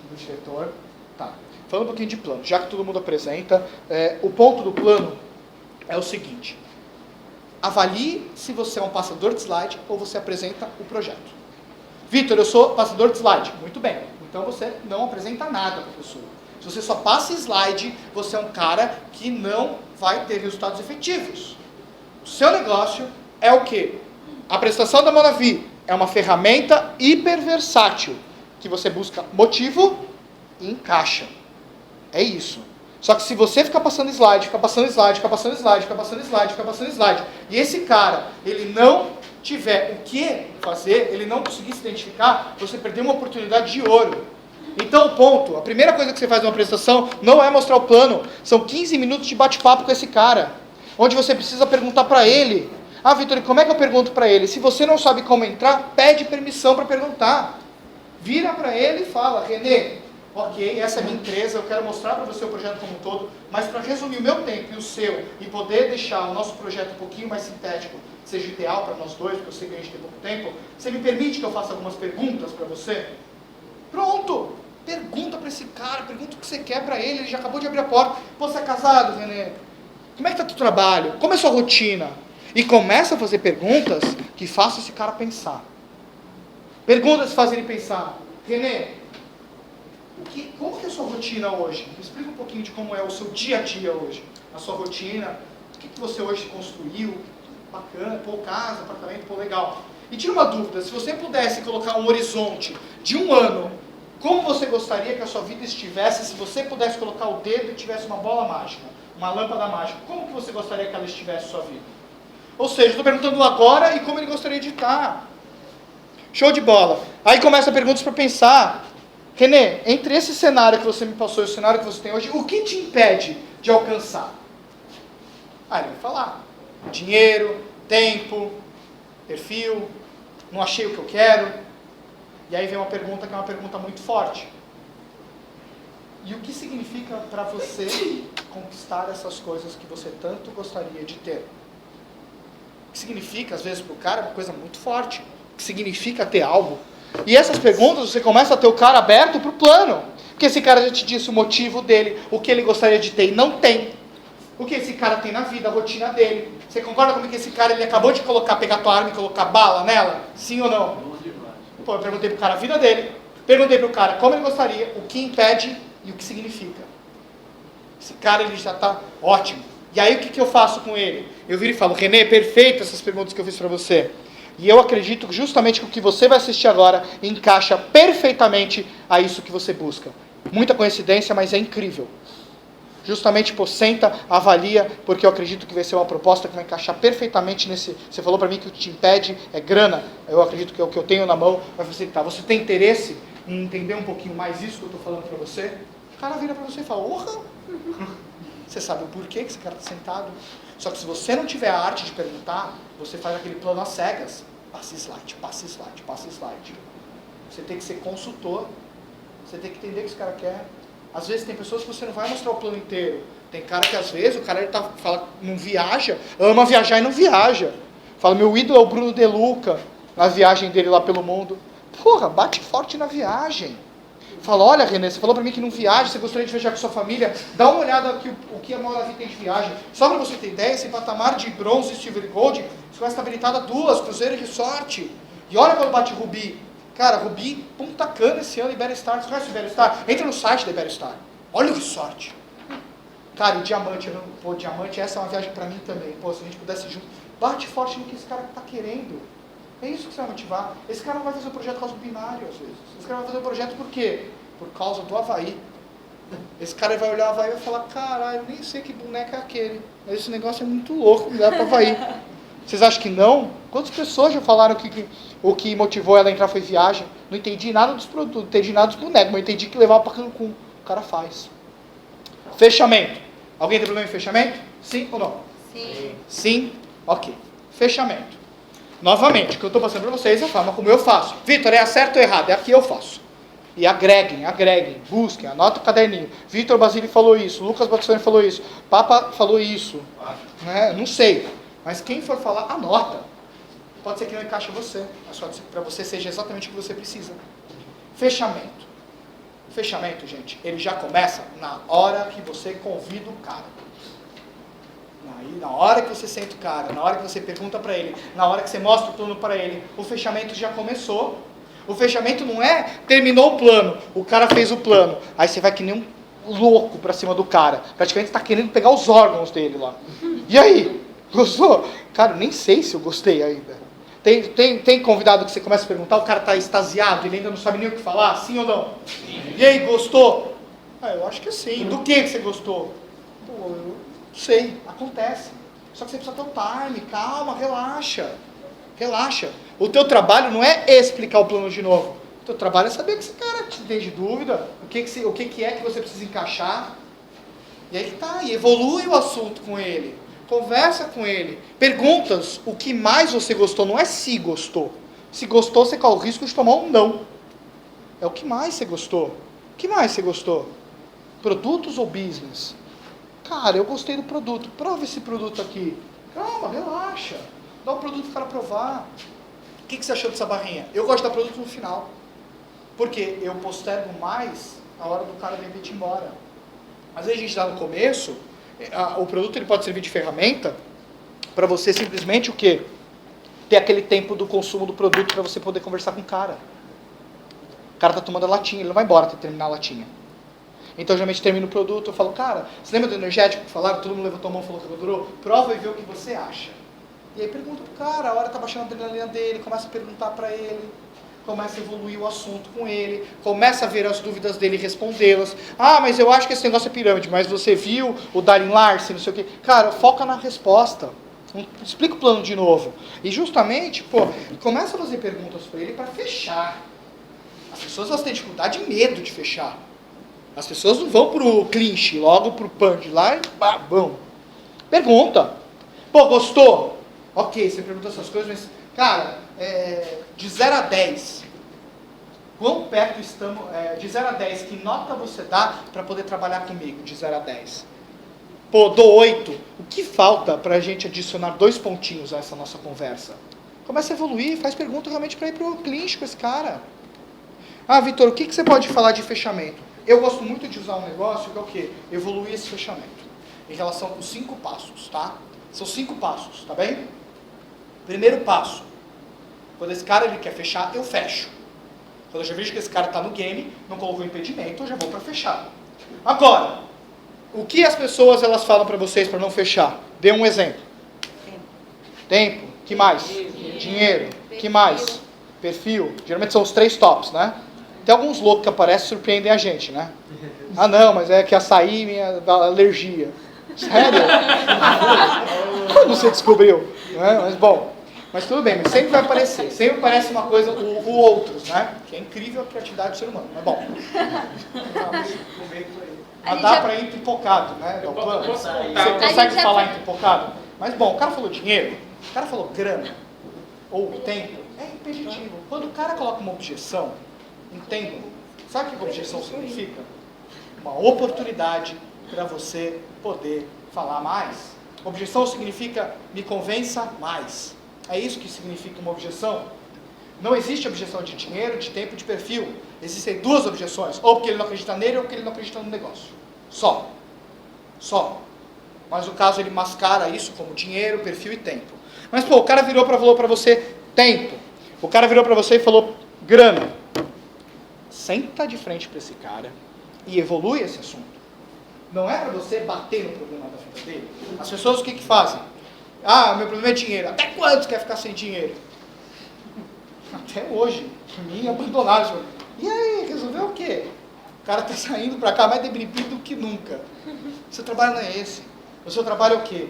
do diretor. Tá. Falando um pouquinho de plano, já que todo mundo apresenta, o ponto do plano é o seguinte: avalie se você é um passador de slide ou você apresenta o projeto. Vitor, eu sou passador de slide. Muito bem. Então você não apresenta nada, professor. Se você só passa slide, você é um cara que não vai ter resultados efetivos. O seu negócio é o quê? A prestação da Monavi é uma ferramenta hiper versátil, que você busca motivo e encaixa. É isso. Só que se você ficar passando slide, e esse cara, ele não tiver o que fazer, ele não conseguir se identificar, você perdeu uma oportunidade de ouro. Então, a primeira coisa que você faz numa apresentação não é mostrar o plano, são 15 minutos de bate-papo com esse cara, onde você precisa perguntar para ele. Vitor, como é que eu pergunto para ele? Se você não sabe como entrar, pede permissão para perguntar. Vira para ele e fala: Renê, ok, essa é a minha empresa, eu quero mostrar para você o projeto como um todo, mas para resumir o meu tempo e o seu, e poder deixar o nosso projeto um pouquinho mais sintético, seja ideal para nós dois, porque eu sei que a gente tem pouco tempo, você me permite que eu faça algumas perguntas para você? Pronto! Pergunta para esse cara, pergunta o que você quer para ele já acabou de abrir a porta. Você é casado, Renê? Como é que está o teu trabalho? Como é a sua rotina? E começa a fazer perguntas que façam esse cara pensar. Perguntas que fazem ele pensar: Renê, como que é a sua rotina hoje? Me explica um pouquinho de como é o seu dia a dia hoje. A sua rotina, o que você hoje construiu? Bacana, casa, apartamento, legal. E tira uma dúvida: se você pudesse colocar um horizonte de 1 ano, como você gostaria que a sua vida estivesse se você pudesse colocar o dedo e tivesse uma bola mágica, uma lâmpada mágica? Como que você gostaria que ela estivesse na sua vida? Ou seja, estou perguntando agora e como ele gostaria de estar. Show de bola. Aí começa perguntas para pensar. Renê, entre esse cenário que você me passou e o cenário que você tem hoje, o que te impede de alcançar? Ele vai falar: dinheiro, tempo, perfil, não achei o que eu quero. E aí vem uma pergunta que é uma pergunta muito forte. E o que significa para você conquistar essas coisas que você tanto gostaria de ter? O que significa, às vezes, para o cara, é uma coisa muito forte. O que significa ter algo? E essas perguntas, você começa a ter o cara aberto para o plano. Porque esse cara já te disse o motivo dele, o que ele gostaria de ter e não tem. O que esse cara tem na vida, a rotina dele. Você concorda comigo que esse cara, ele acabou de pegar tua arma e colocar bala nela? Sim ou não? Eu perguntei pro cara a vida dele, perguntei pro cara como ele gostaria, o que impede e o que significa. Esse cara, ele já está ótimo. E aí o que eu faço com ele? Eu viro e falo: Renê, perfeito essas perguntas que eu fiz para você. E eu acredito que justamente que o que você vai assistir agora encaixa perfeitamente a isso que você busca. Muita coincidência, mas é incrível. Justamente, senta, avalia, porque eu acredito que vai ser uma proposta que vai encaixar perfeitamente nesse... Você falou para mim que o que te impede é grana, eu acredito que é o que eu tenho na mão, vai facilitar. Você tem interesse em entender um pouquinho mais isso que eu estou falando para você? O cara vira para você e fala: orra! Você sabe o porquê que esse cara está sentado. Só que se você não tiver a arte de perguntar, você faz aquele plano às cegas. Passa slide, passa slide, passa slide. Você tem que ser consultor. Você tem que entender o que esse cara quer. Às vezes tem pessoas que você não vai mostrar o plano inteiro. Tem cara que às vezes o cara fala, não viaja, ama viajar e não viaja. Fala: meu ídolo é o Bruno De Luca. na viagem dele lá pelo mundo. Porra, bate forte na viagem. Fala, olha, René, você falou pra mim que não viaja, você gostaria de viajar com sua família. Dá uma olhada aqui o que a Moravi tem de viagem. Só pra você ter ideia, esse patamar de bronze, silver e gold, você vai estar habilitado a 2, Cruzeiro e Resort. E olha quando bate Rubi. Cara, Rubi, Punta Cana esse ano, Iberostar. Você conhece o Iberostar? Entra no site da Iberostar. Olha o resort. Cara, e diamante, pô, diamante, essa é uma viagem pra mim também. Pô, se a gente pudesse ir junto, bate forte no que esse cara tá querendo. É isso que você vai motivar. Esse cara não vai fazer um projeto por causa do binário, às vezes. Esse cara vai fazer um projeto por quê? Por causa do Havaí. Esse cara vai olhar o Havaí e vai falar, caralho, nem sei que boneco é aquele. Mas esse negócio é muito louco, me dá pro Havaí. Vocês acham que não? Quantas pessoas já falaram que o que motivou ela a entrar foi viagem? Não entendi nada dos produtos, não entendi nada dos bonecos, mas entendi que levava pra Cancún. O cara faz. Fechamento. Alguém tem problema em fechamento? Sim ou não? Sim. Sim? Ok. Fechamento. Novamente, o que eu estou passando para vocês é a forma como eu faço. Vitor, é certo ou errado? É aqui eu faço. E agreguem, busquem, anota o caderninho. Vitor Basile falou isso, Lucas Battistoni falou isso, Papa falou isso. Não sei. Mas quem for falar, anota. Pode ser que não encaixe você. Mas pode ser que para você seja exatamente o que você precisa. Fechamento. Fechamento, gente, ele já começa na hora que você convida o cara. Aí, na hora que você senta o cara, na hora que você pergunta para ele, na hora que você mostra o plano para ele, o fechamento já começou. O fechamento não é, terminou o plano, o cara fez o plano, aí você vai que nem um louco para cima do cara. Praticamente está querendo pegar os órgãos dele lá. E aí? Gostou? Cara, nem sei se eu gostei ainda. Tem convidado que você começa a perguntar, o cara está extasiado, ele ainda não sabe nem o que falar, sim ou não? Sim. E aí, gostou? Eu acho que sim. Do que você gostou? Pô, eu não sei, acontece. Só que você precisa ter o time, calma, relaxa. Relaxa. O teu trabalho não é explicar o plano de novo. O teu trabalho é saber que esse cara te tem de dúvida, o que é que você precisa encaixar. E aí tá, e evolui o assunto com ele. Conversa com ele. Perguntas o que mais você gostou, não é se gostou. Se gostou, você corre o risco de tomar um não. É o que mais você gostou. O que mais você gostou? Produtos ou business? Cara, eu gostei do produto. Prova esse produto aqui. Calma, relaxa. Dá um produto para o cara provar. O que você achou dessa barrinha? Eu gosto de dar produto no final. Porque eu postergo mais a hora do cara de repente ir embora. Às vezes a gente dá no começo, o produto ele pode servir de ferramenta para você simplesmente o quê? Ter aquele tempo do consumo do produto para você poder conversar com o cara. O cara está tomando a latinha, ele não vai embora até terminar a latinha. Então, geralmente, termino o produto, eu falo, cara, você lembra do energético que falaram? Todo mundo levantou a mão e falou que adorou? Prova e vê o que você acha. E aí pergunta pro cara, a hora tá baixando a adrenalina dele, começa a perguntar para ele, começa a evoluir o assunto com ele, começa a ver as dúvidas dele e respondê-las. Ah, mas eu acho que esse negócio é pirâmide, mas você viu o Darren Larsen, não sei o quê. Cara, foca na resposta. Explica o plano de novo. E justamente, começa a fazer perguntas para ele para fechar. As pessoas elas têm dificuldade e medo de fechar. As pessoas não vão pro clinch, logo pro punch lá e babão. Pergunta. Gostou? Ok, você pergunta essas coisas, mas, cara, de 0 a 10, quão perto estamos, de 0 a 10, que nota você dá para poder trabalhar comigo, de 0 a 10? Dou 8. O que falta para a gente adicionar 2 pontinhos a essa nossa conversa? Começa a evoluir, faz pergunta realmente para ir pro clinch com esse cara. Ah, Vitor, o que você pode falar de fechamento? Eu gosto muito de usar um negócio que é o quê? Evoluir esse fechamento. Em relação aos 5 passos, tá? São 5 passos, tá bem? Primeiro passo. Quando esse cara ele quer fechar, eu fecho. Quando eu já vejo que esse cara está no game, não colocou impedimento, eu já vou para fechar. Agora, o que as pessoas elas falam para vocês para não fechar? Dê um exemplo. Tempo. Que mais? Dinheiro. Que mais? Perfil. Geralmente são os 3 tops, né? Tem alguns loucos que aparecem e surpreendem a gente, né? Ah, não, mas é que açaí minha alergia. Sério? Como você descobriu? Mas bom, mas tudo bem, mas sempre vai aparecer. Sempre aparece uma coisa, o outros, né? Que é incrível a criatividade do ser humano, mas bom. Mas dá para ir pipocado, né? Você consegue falar em pipocado? Mas bom, o cara falou dinheiro, o cara falou grana, ou tempo, é impeditivo. Quando o cara coloca uma objeção, entendam, sabe o que objeção significa? Uma oportunidade para você poder falar mais. Objeção significa me convença mais. É isso que significa uma objeção? Não existe objeção de dinheiro, de tempo, de perfil. Existem duas objeções. Ou porque ele não acredita nele, ou porque ele não acredita no negócio. Só. Mas no caso ele mascara isso como dinheiro, perfil e tempo. Mas pô, o cara virou para falou para você tempo. O cara virou para você e falou grana. Senta de frente para esse cara e evolui esse assunto. Não é para você bater no problema da vida dele. As pessoas o que fazem? Ah, meu problema é dinheiro. Até quando você quer ficar sem dinheiro? Até hoje. Por mim, abandonaram. E aí, resolveu o quê? O cara está saindo para cá mais deprimido do que nunca. Seu trabalho não é esse. O seu trabalho é o quê?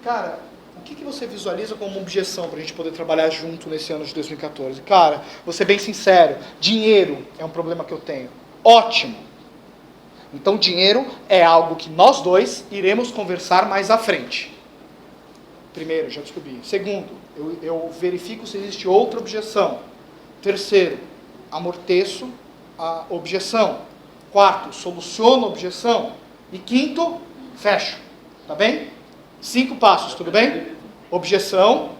Cara, o que você visualiza como objeção para a gente poder trabalhar junto nesse ano de 2014? Cara, vou ser bem sincero, dinheiro é um problema que eu tenho. Ótimo! Então dinheiro é algo que nós dois iremos conversar mais à frente. Primeiro, já descobri. Segundo, eu verifico se existe outra objeção. Terceiro, amorteço a objeção. Quarto, soluciono a objeção. E quinto, fecho. Tá bem? 5 passos, tudo bem? Objeção,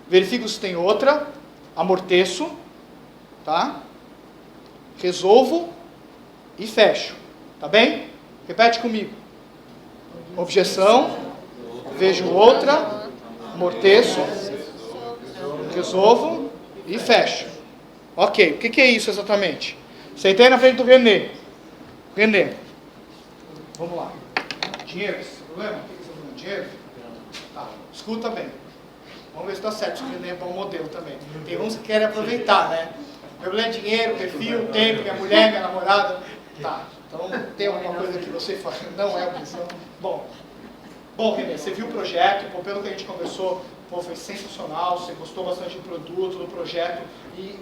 verifico se tem outra, amorteço, tá? Resolvo e fecho. Tá bem? Repete comigo. Objeção, vejo outra, amorteço, resolvo e fecho. Ok, o que é isso exatamente? Sentei na frente do René. René, vamos lá. Dinheiro, esse problema? O que você está falando? Dinheiro? Tá, escuta bem. Vamos ver se está certo, se o René é bom modelo também. Tem uns que querem aproveitar, né? Meu problema é dinheiro, perfil, tempo, minha mulher, minha namorada. Tá, então tem alguma coisa que você faz, não é objeção. Bom, René, você viu o projeto, pô, pelo que a gente conversou, pô, foi sensacional, você gostou bastante do produto, do projeto, e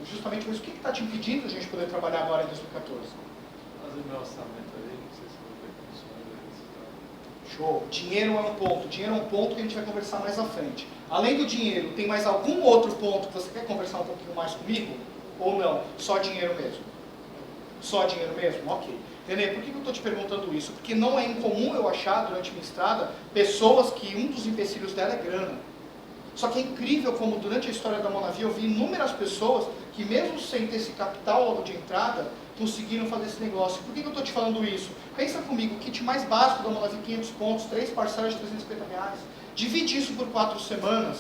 justamente isso, o que está te impedindo a gente poder trabalhar agora em 2014? Fazer meu orçamento ali, não sei se eu vou ter condições. Show. Dinheiro é um ponto. Dinheiro é um ponto que a gente vai conversar mais à frente. Além do dinheiro, tem mais algum outro ponto que você quer conversar um pouquinho mais comigo? Ou não? Só dinheiro mesmo? Só dinheiro mesmo? Ok. René, por que eu estou te perguntando isso? Porque não é incomum eu achar durante minha estrada pessoas que um dos empecilhos dela é grana. Só que é incrível como durante a história da Monavi eu vi inúmeras pessoas que mesmo sem ter esse capital logo de entrada, conseguiram fazer esse negócio. Por que eu estou te falando isso? Pensa comigo, o kit mais básico da Monavi, 500 pontos, 3 parcelas de R$350. Divide isso por 4 semanas.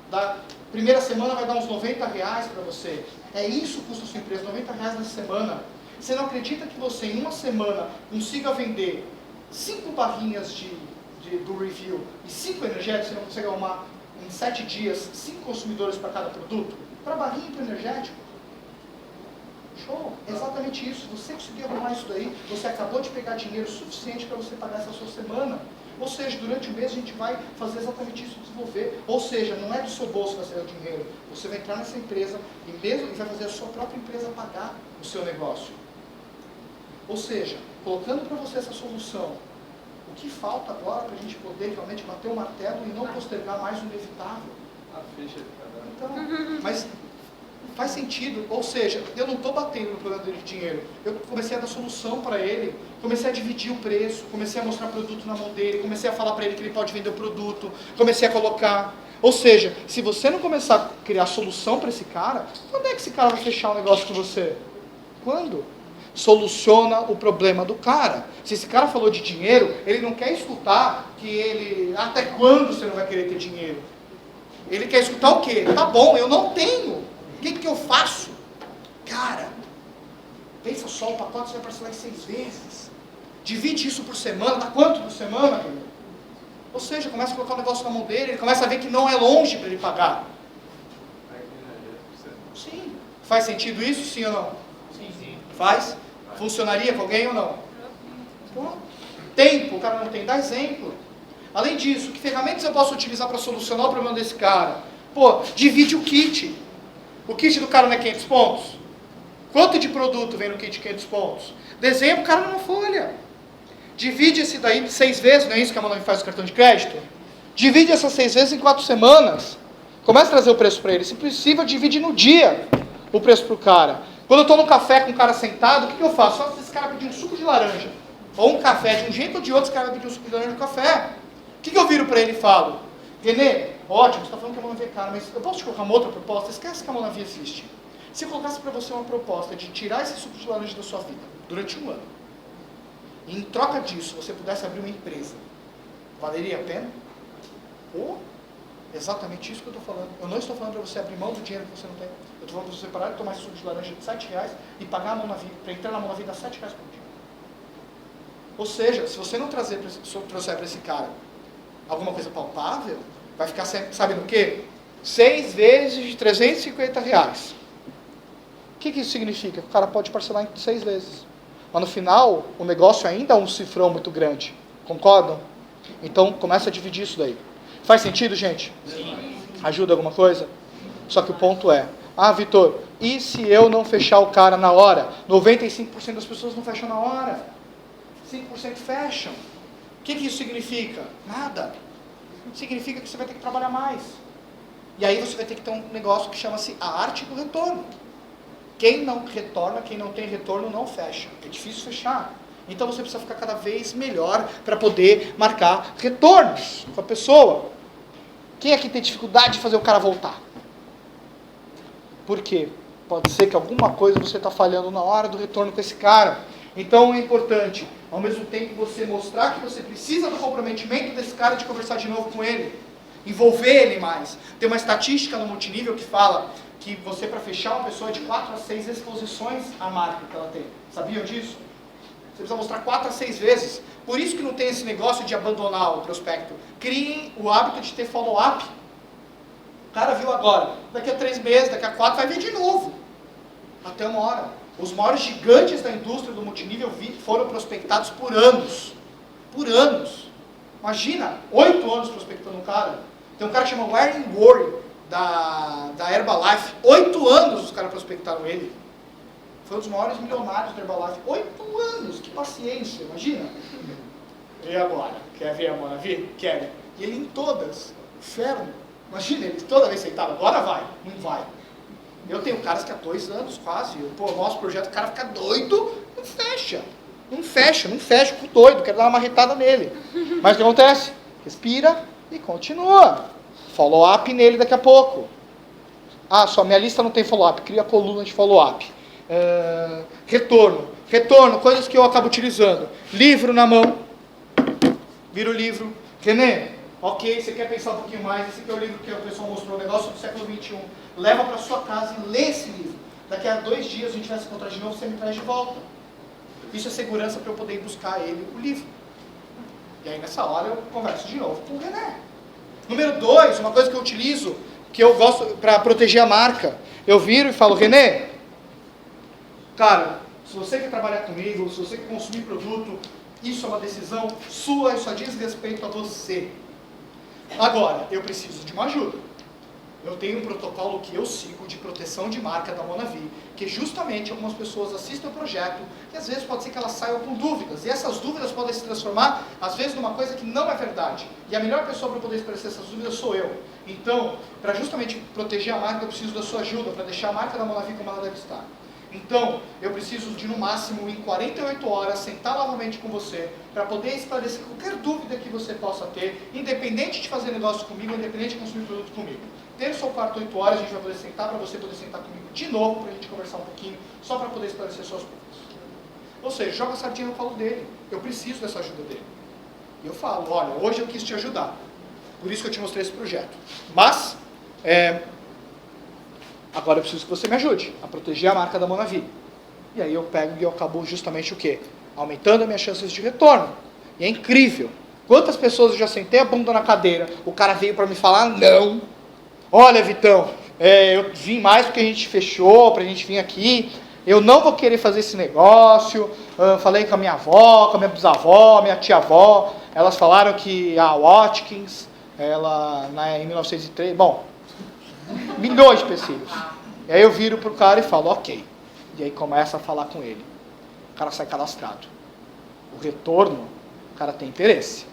Da primeira semana vai dar uns R$90 para você. É isso que custa a sua empresa, R$90 na semana. Você não acredita que você em uma semana consiga vender 5 barrinhas do review e 5 energéticos, você não consegue arrumar em 7 dias 5 consumidores para cada produto? Para barrinha e para energético. Show, exatamente isso. Você conseguiu arrumar isso daí, você acabou de pegar dinheiro suficiente para você pagar essa sua semana. Ou seja, durante o mês a gente vai fazer exatamente isso, desenvolver. Ou seja, não é do seu bolso que vai sair o dinheiro. Você vai entrar nessa empresa e vai fazer a sua própria empresa pagar o seu negócio. Ou seja, colocando para você essa solução, o que falta agora para a gente poder realmente bater o martelo e não postergar mais o inevitável? A ficha de cada um. Então, mas faz sentido, ou seja, eu não estou batendo no problema dele de dinheiro, eu comecei a dar solução para ele, comecei a dividir o preço, comecei a mostrar produto na mão dele, comecei a falar para ele que ele pode vender o produto, comecei a colocar, ou seja, se você não começar a criar solução para esse cara, quando é que esse cara vai fechar um negócio com você? Quando? Soluciona o problema do cara. Se esse cara falou de dinheiro, ele não quer escutar que ele, até quando você não vai querer ter dinheiro? Ele quer escutar o quê? Tá bom, eu não tenho. O que eu faço? Cara, pensa só, o pacote você vai parcelar em 6 vezes. Divide isso por semana, dá quanto por semana? Meu? Ou seja, começa a colocar o negócio na mão dele, ele começa a ver que não é longe para ele pagar. Sim. Faz sentido isso, sim ou não? Sim. Faz? Funcionaria com alguém ou não? Bom, tempo, o cara não tem, dá exemplo. Além disso, que ferramentas eu posso utilizar para solucionar o problema desse cara? Pô, divide o kit. O kit do cara não é 500 pontos? Quanto de produto vem no kit de 500 pontos? Desenha o cara numa folha. Divide esse daí 6 vezes, não é isso que a Monavi faz no cartão de crédito? Divide essas 6 vezes em 4 semanas. Começa a trazer o preço para ele. Se possível, divide no dia o preço para o cara. Quando eu estou no café com o cara sentado, o que eu faço? Só se esse cara pedir um suco de laranja, ou um café, de um jeito ou de outro, esse cara vai pedir um suco de laranja no café. O que eu viro para ele e falo? Renê, ótimo, você está falando que a Monavi é cara, mas eu posso te colocar uma outra proposta? Esquece que a Monavi existe. Se eu colocasse para você uma proposta de tirar esse suco de laranja da sua vida durante um ano, e em troca disso você pudesse abrir uma empresa, valeria a pena? Ou exatamente isso que eu estou falando. Eu não estou falando para você abrir mão do dinheiro que você não tem. Eu estou falando para você parar de tomar esse suco de laranja de R$7 e pagar a mão na vida, para entrar na mão na vida R$7 por dia. Ou seja, se você não trouxer para esse cara alguma coisa palpável, vai ficar, sabe no quê? 6 vezes de R$350. O que isso significa? O cara pode parcelar em 6 vezes. Mas no final, o negócio ainda é um cifrão muito grande. Concordam? Então, começa a dividir isso daí. Faz sentido, gente? Sim. Ajuda alguma coisa? Só que o ponto é, Vitor, e se eu não fechar o cara na hora? 95% das pessoas não fecham na hora. 5% fecham. O que isso significa? Nada. Significa que você vai ter que trabalhar mais. E aí você vai ter que ter um negócio que chama-se a arte do retorno. Quem não retorna, quem não tem retorno, não fecha. É difícil fechar. Então você precisa ficar cada vez melhor para poder marcar retornos com a pessoa. Quem aqui tem dificuldade de fazer o cara voltar? Por quê? Pode ser que alguma coisa você está falhando na hora do retorno com esse cara. Então é importante, ao mesmo tempo, você mostrar que você precisa do comprometimento desse cara de conversar de novo com ele. Envolver ele mais. Tem uma estatística no multinível que fala que você, para fechar uma pessoa, é de 4 a 6 exposições à marca que ela tem. Sabiam disso? Você precisa mostrar 4 a 6 vezes. Por isso que não tem esse negócio de abandonar o prospecto. Criem o hábito de ter follow-up. O cara viu agora. Daqui a 3 meses, daqui a 4, vai vir de novo. Até uma hora. Os maiores gigantes da indústria do multinível foram prospectados por anos. Por anos. Imagina, 8 anos prospectando um cara. Tem um cara que chama Warren Warren, da Herbalife. 8 anos os caras prospectaram ele. Foi um dos maiores milionários da Herbalife. 8 anos, que paciência, imagina. E agora? Quer ver a Mona vir? Quer. E ele em todas. Inferno. Imagina, ele toda vez sentado. Agora vai. Não vai. Eu tenho caras que há 2 anos quase. Nosso projeto, o cara fica doido, não fecha. Não fecha, fico doido, quero dar uma marretada nele. Mas o que acontece? Respira e continua. Follow-up nele daqui a pouco. Só minha lista não tem follow-up, cria a coluna de follow-up. Retorno, coisas que eu acabo utilizando. Livro na mão. Vira o livro. René, ok, você quer pensar um pouquinho mais, esse aqui é o livro que o pessoal mostrou, o negócio do século XXI. Leva para sua casa e lê esse livro. Daqui a 2 dias a gente vai se encontrar de novo, você me traz de volta. Isso é segurança para eu poder ir buscar ele, o livro. E aí nessa hora eu converso de novo com o René. Número 2, uma coisa que eu utilizo, que eu gosto para proteger a marca. Eu viro e falo, René, cara, se você quer trabalhar comigo, se você quer consumir produto, isso é uma decisão sua, isso diz respeito a você. Agora, eu preciso de uma ajuda. Eu tenho um protocolo que eu sigo de proteção de marca da Monavi, que justamente algumas pessoas assistem o projeto e às vezes pode ser que elas saiam com dúvidas. E essas dúvidas podem se transformar, às vezes, numa coisa que não é verdade. E a melhor pessoa para poder esclarecer essas dúvidas sou eu. Então, para justamente proteger a marca, eu preciso da sua ajuda, para deixar a marca da Monavi como ela deve estar. Então, eu preciso de, no máximo, em 48 horas, sentar novamente com você, para poder esclarecer qualquer dúvida que você possa ter, independente de fazer negócio comigo, independente de consumir produto comigo. Terça ou quarta, 8 horas, a gente vai poder sentar para você poder sentar comigo de novo, para a gente conversar um pouquinho, só para poder esclarecer suas dúvidas. Ou seja, joga a sardinha no colo dele. Eu preciso dessa ajuda dele. E eu falo, olha, hoje eu quis te ajudar. Por isso que eu te mostrei esse projeto. Mas, agora eu preciso que você me ajude a proteger a marca da Monavi. E aí eu pego e eu acabo justamente o quê? Aumentando as minhas chances de retorno. E é incrível. Quantas pessoas eu já sentei a bunda na cadeira, o cara veio para me falar, não. Olha, Vitão, eu vim mais porque a gente fechou, para a gente vir aqui. Eu não vou querer fazer esse negócio. Falei com a minha avó, com a minha bisavó, minha tia-avó. Elas falaram que a Watkins, ela em 1903... Bom, milhões de empecilhos. E aí eu viro pro cara e falo, ok. E aí começa a falar com ele. O cara sai cadastrado. O retorno, o cara tem interesse.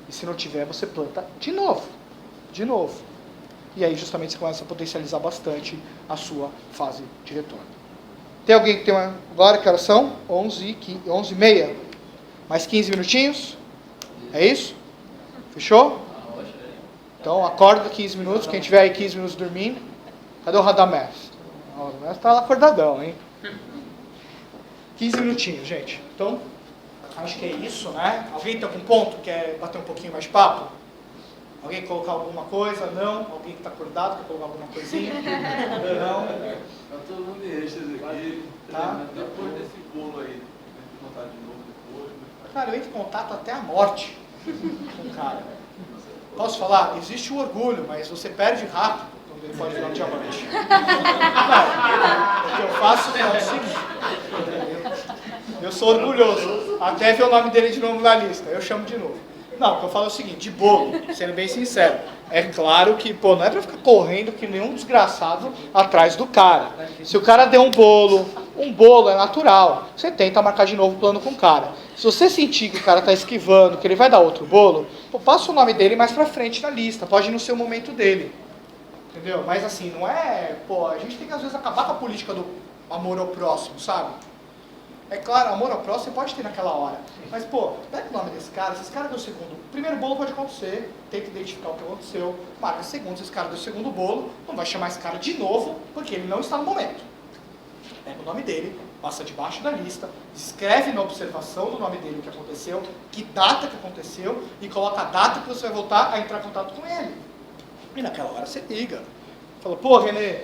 E se não tiver, você planta de novo. De novo. E aí justamente você começa a potencializar bastante a sua fase de retorno. Tem alguém que tem uma... Agora que horas são? 11h30. Mais 15 minutinhos? É isso? Fechou? Então acorda 15 minutos. Quem tiver aí 15 minutos dormindo. Cadê o Radamés? O Ernesto tá lá acordadão, hein? 15 minutinhos, gente. Então, acho que é isso, né? Alguém tá com ponto? Quer bater um pouquinho mais de papo? Alguém quer colocar alguma coisa? Não? Alguém que tá acordado quer colocar alguma coisinha? Não? Tá todo mundo em êxtase aqui. Tá. Depois desse bolo aí, tem que contar de novo depois. Cara, eu entro em contato até a morte com o cara. Posso falar? Existe o orgulho, mas você perde rápido quando ele pode virar um diamante. Não, o que eu faço é o seguinte. Eu sou orgulhoso. Até ver o nome dele de novo na lista. Eu chamo de novo. Não, o que eu falo é o seguinte, de bolo, sendo bem sincero. É claro que, pô, não é pra ficar correndo que nenhum desgraçado atrás do cara. Se o cara deu um bolo é natural. Você tenta marcar de novo o plano com o cara. Se você sentir que o cara tá esquivando, que ele vai dar outro bolo, pô, passa o nome dele mais pra frente na lista. Pode ir no seu momento dele. Entendeu? Mas assim, não é... Pô, a gente tem que às vezes acabar com a política do amor ao próximo, sabe? É claro, amor ao próximo você pode ter naquela hora. Mas, pô, pega o nome desse cara, se esse cara deu o segundo... O primeiro bolo pode acontecer, tem que identificar o que aconteceu. Marca segundo, se esse cara deu o segundo bolo, não vai chamar esse cara de novo, porque ele não está no momento. Pega o nome dele, passa debaixo da lista, escreve na observação do nome dele o que aconteceu, que data que aconteceu, e coloca a data que você vai voltar a entrar em contato com ele. E naquela hora você liga. Fala, pô, Renê,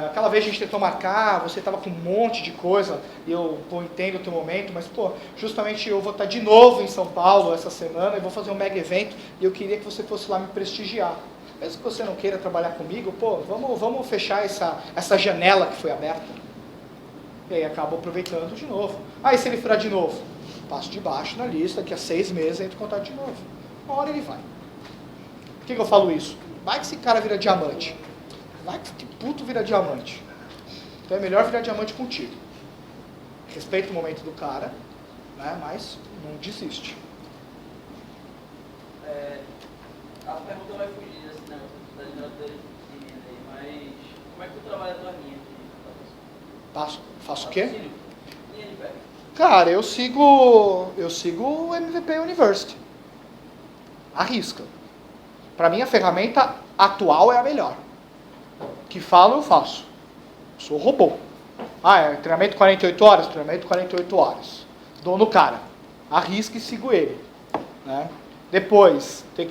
aquela vez a gente tentou marcar, você estava com um monte de coisa, e eu entendo o teu momento, mas, pô, justamente eu vou estar de novo em São Paulo essa semana, e vou fazer um mega evento, e eu queria que você fosse lá me prestigiar. Mesmo que você não queira trabalhar comigo, pô, vamos fechar essa janela que foi aberta. E aí acabo aproveitando de novo. Aí se ele furar de novo, passo de baixo na lista, daqui a 6 meses entra em contato de novo. Uma hora ele vai. Por que eu falo isso? Vai que esse cara vira diamante. Vai que esse puto vira diamante. Então é melhor virar diamante contigo. Respeita o momento do cara, né? Mas não desiste. A pergunta vai fugir desse negócio da literatura de linha aí, mas como é que tu trabalha a tua linha? Faço o quê? Linha de pé. Cara, eu sigo o MVP University. Arrisca. Para mim a ferramenta atual é a melhor. Que falo, eu faço. Sou robô. É treinamento 48 horas? Treinamento 48 horas. Dou no cara. Arrisco e sigo ele. Né? Depois, tem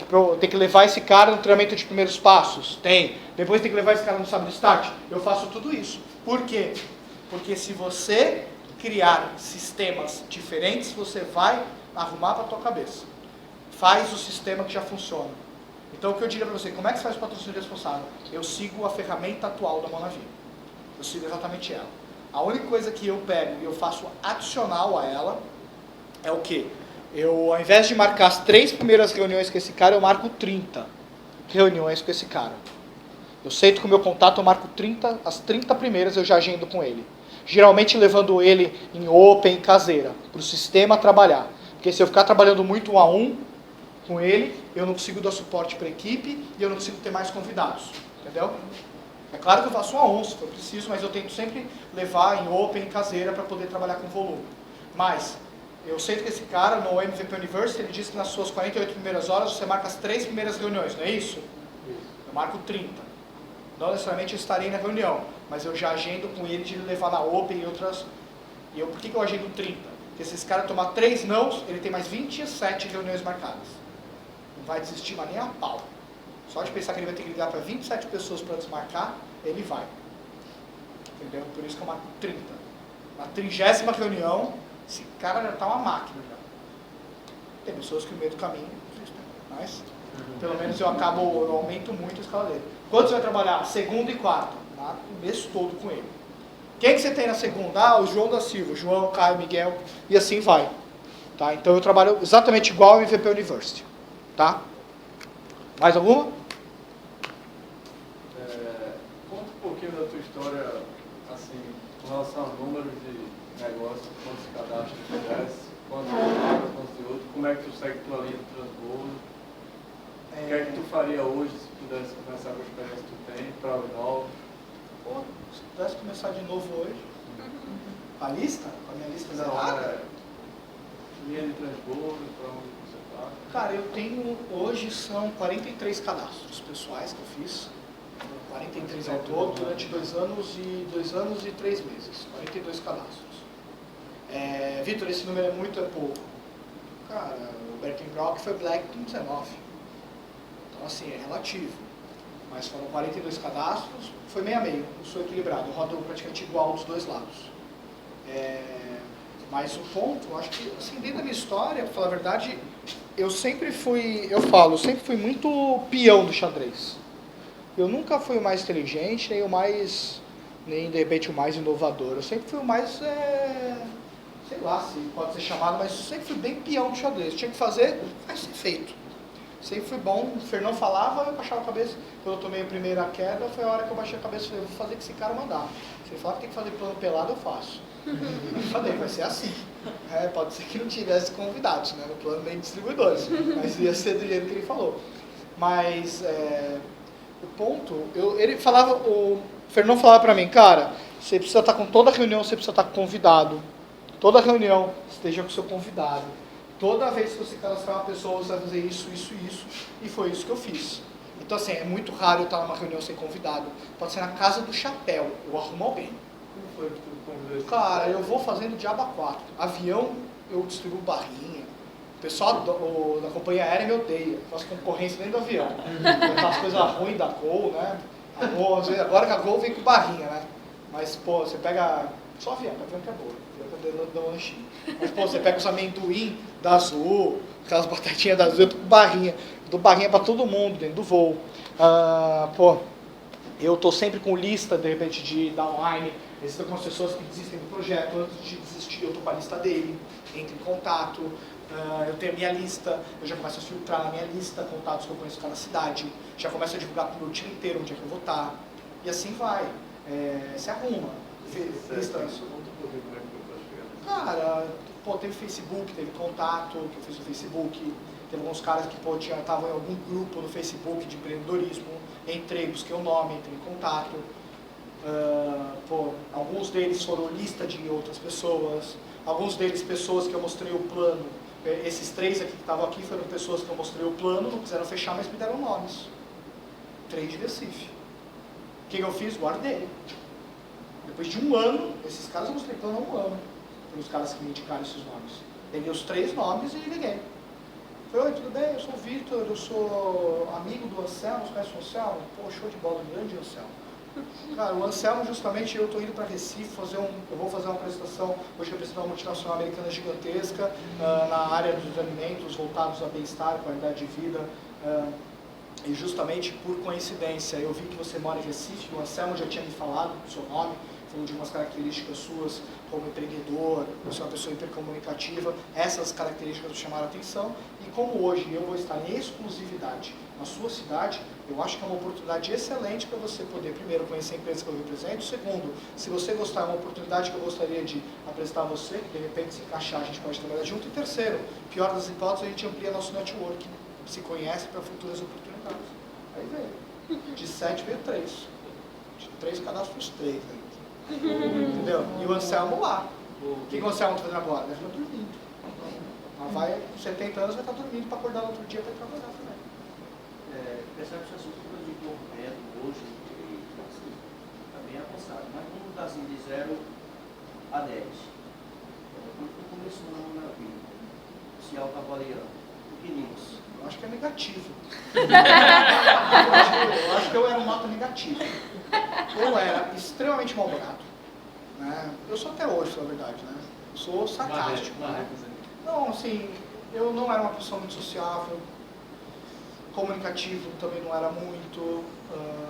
que levar esse cara no treinamento de primeiros passos? Tem. Depois tem que levar esse cara no sábado start? Eu faço tudo isso. Por quê? Porque se você criar sistemas diferentes, você vai arrumar para a tua cabeça. Faz o sistema que já funciona. Então o que eu diria para você, como é que você faz o patrocínio responsável? Eu sigo a ferramenta atual da Monavia. Eu sigo exatamente ela. A única coisa que eu pego e eu faço adicional a ela é o quê? Eu, ao invés de marcar as 3 primeiras reuniões com esse cara, eu marco 30 reuniões com esse cara. Eu sento com o meu contato, eu marco as 30 primeiras, eu já agendo com ele. Geralmente levando ele em open, caseira, para o sistema trabalhar. Porque se eu ficar trabalhando muito 1 a 1 com ele, eu não consigo dar suporte para a equipe e eu não consigo ter mais convidados. Entendeu? É claro que eu faço 1 a 1 se for preciso, mas eu tento sempre levar em open, caseira, para poder trabalhar com volume. Mas eu sei que esse cara, no MVP University, ele diz que nas suas 48 primeiras horas você marca as 3 primeiras reuniões, não é isso? Eu marco 30. Não necessariamente eu estarei na reunião, mas eu já agendo com ele de levar na Open e outras... Por que eu agendo 30? Porque se esse cara tomar 3 nãos, ele tem mais 27 reuniões marcadas. Não vai desistir mais nem a pau. Só de pensar que ele vai ter que ligar para 27 pessoas para desmarcar, ele vai. Entendeu? Por isso que eu marco 30. Na 30ª reunião, esse cara já está uma máquina. Já. Tem pessoas que no meio do caminho, mas pelo menos eu aumento muito a escala dele. Quando você vai trabalhar? Segunda e quarta. Marco o mês todo com ele. Quem que você tem na segunda? O João da Silva, o João, Caio, Miguel, e assim vai. Tá? Então eu trabalho exatamente igual ao MVP University. Tá? Mais alguma? Conta um pouquinho da tua história, assim, com relação aos números de negócio, quantos cadastros tu fizesse, quantos de outro, como é que tu segue tua linha de transbordo, o que é que tu faria hoje se pudesse começar com a experiência que tu tem, prova nova? Pô, se pudesse começar de novo hoje. A lista? A minha lista zerada? Linha de transbordo, para onde você está? Cara, eu tenho, hoje são 43 cadastros pessoais que eu fiz. 43 ao todo, durante 2 anos e 3 meses. 42 cadastros. Vitor, esse número é muito ou é pouco? Cara, o Berkenbrock foi Black com 19. Então, assim, é relativo. Mas foram 42 cadastros, foi meio a meio, eu sou equilibrado, eu rodo praticamente igual dos dois lados. Mas o ponto, eu acho que, assim, dentro da minha história, pra falar a verdade, eu sempre fui muito peão do xadrez. Eu nunca fui o mais inteligente, nem de repente o mais inovador. Eu sempre fui o mais, sei lá se pode ser chamado, mas eu sempre fui bem peão do xadrez. Tinha que fazer, vai ser feito. Sempre fui bom, o Fernão falava, eu baixava a cabeça. Quando eu tomei a primeira queda, foi a hora que eu baixei a cabeça e falei, eu vou fazer o que esse cara mandar. Se ele falar que tem que fazer plano pelado, eu faço. Eu falei, vai ser assim. Pode ser que não tivesse convidados, né, no plano nem distribuidores, mas ia ser do jeito que ele falou. Mas o ponto, o Fernão falava pra mim, cara, você precisa estar com toda reunião, você precisa estar com convidado. Toda reunião, esteja com o seu convidado. Toda vez que você cadastrar uma pessoa, você vai fazer isso, isso e isso. E foi isso que eu fiz. Então, assim, é muito raro eu estar numa reunião sem convidado. Pode ser na casa do chapéu, eu arrumo alguém. Como foi que tu convidou esse Cara, eu vou fazendo diabo a 4. Avião, eu distribuo barrinha. O pessoal da companhia aérea me odeia. Faço concorrência dentro do avião. Aquelas coisas ruins da Gol, né? Agora que a Gol vem com barrinha, né? Mas, pô, você pega... Só avião que é boa. Dá um lanchinho. Mas, pô, você pega os amendoim da Azul, aquelas batatinhas da Azul, eu tô com barrinha. Eu dou barrinha pra todo mundo dentro do voo. Eu tô sempre com lista, de repente, de downline. Existem algumas pessoas que desistem do projeto. Antes de desistir, eu tô com a lista dele. Entre em contato. Eu tenho a minha lista. Eu já começo a filtrar na minha lista contatos que eu conheço cada cidade. Já começo a divulgar pro meu time inteiro onde é que eu vou estar. E assim vai. Se arruma. Listas. Cara, pô, teve Facebook, teve contato que eu fiz no Facebook, teve alguns caras que estavam em algum grupo no Facebook de empreendedorismo, entrei, busquei o nome, entrei em contato. Alguns deles foram lista de outras pessoas, alguns deles pessoas que eu mostrei o plano. Esses 3 aqui que estavam aqui foram pessoas que eu mostrei o plano, não quiseram fechar, mas me deram nomes. 3 de Recife. O que eu fiz? Guardei. Depois de 1 ano, esses caras eu mostrei plano há 1 ano. Os caras que me indicaram esses nomes. Peguei os 3 nomes e liguei. Falei, oi, tudo bem? Eu sou o Vitor, eu sou amigo do Anselmo, você conhece o Anselmo? Pô, show de bola, grande Anselmo. Cara, o Anselmo, justamente, eu estou indo para Recife, eu vou fazer uma apresentação, hoje representar uma multinacional americana gigantesca, na área dos alimentos voltados a bem-estar, qualidade de vida. E justamente por coincidência, eu vi que você mora em Recife, o Anselmo já tinha me falado do seu nome, falou de umas características suas como empreendedor, você é uma pessoa hipercomunicativa, essas características me chamaram a atenção, e como hoje eu vou estar em exclusividade na sua cidade, eu acho que é uma oportunidade excelente para você poder, primeiro, conhecer a empresa que eu represento, segundo, se você gostar, é uma oportunidade que eu gostaria de apresentar a você, que de repente se encaixar, a gente pode trabalhar junto, e terceiro, pior das hipóteses, a gente amplia nosso network, se conhece para futuras oportunidades. Aí veio, de 7 veio 3, de 3 cadastros 3, né? Entendeu? E o Anselmo lá. O que o Anselmo está fazendo agora? Ele está dormindo. Ela vai, com 70 anos, vai estar dormindo para acordar no outro dia para ir trabalhar também. Percebe que a sua estrutura de desenvolvimento hoje está bem avançada, mas como está assim de 0 a 10? Quando tu começou na vida, se autoavaliando, pequeninos. Eu acho que é negativo. Eu acho que eu era um nota negativo. Eu era extremamente mal-humorado. Né? Eu sou até hoje, na verdade. Né? Eu sou sarcástico. Né? Não, assim, eu não era uma pessoa muito sociável. Comunicativo também não era muito.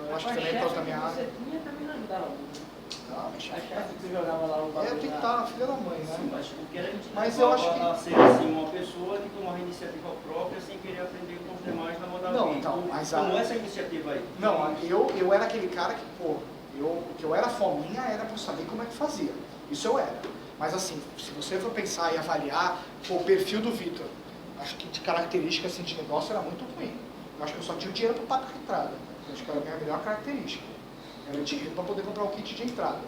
Eu acho que também por causa da minha área. Você tinha também não ajudava. Não, mas A chefe que jogava lá o eu tenho que estar na filha da mãe, né? Sim, mas o que era Mas eu acho que... a ser assim, uma pessoa que tomava iniciativa própria sem querer aprender com os demais na modalidade. Não, então, mas como essa iniciativa aí? Não, eu era aquele cara que, pô, que eu era fominha, era pra saber como é que fazia. Isso eu era. Mas assim, se você for pensar e avaliar, pô, o perfil do Vitor, acho que de característica assim, de negócio era muito ruim. Eu acho que eu só tinha o dinheiro para pagar a entrada. Eu acho que era a minha melhor característica. Era o dinheiro para poder comprar o kit de entrada.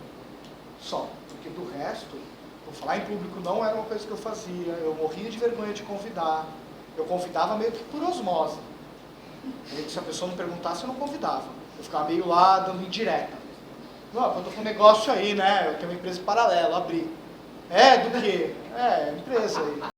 Só. Porque do resto, por falar em público não era uma coisa que eu fazia. Eu morria de vergonha de convidar. Eu convidava meio que por osmose. Se a pessoa não perguntasse, eu não convidava. Eu ficava meio lá dando indireta. Eu tô com um negócio aí, né? Eu tenho uma empresa paralela, abri. É, do quê? É, empresa aí.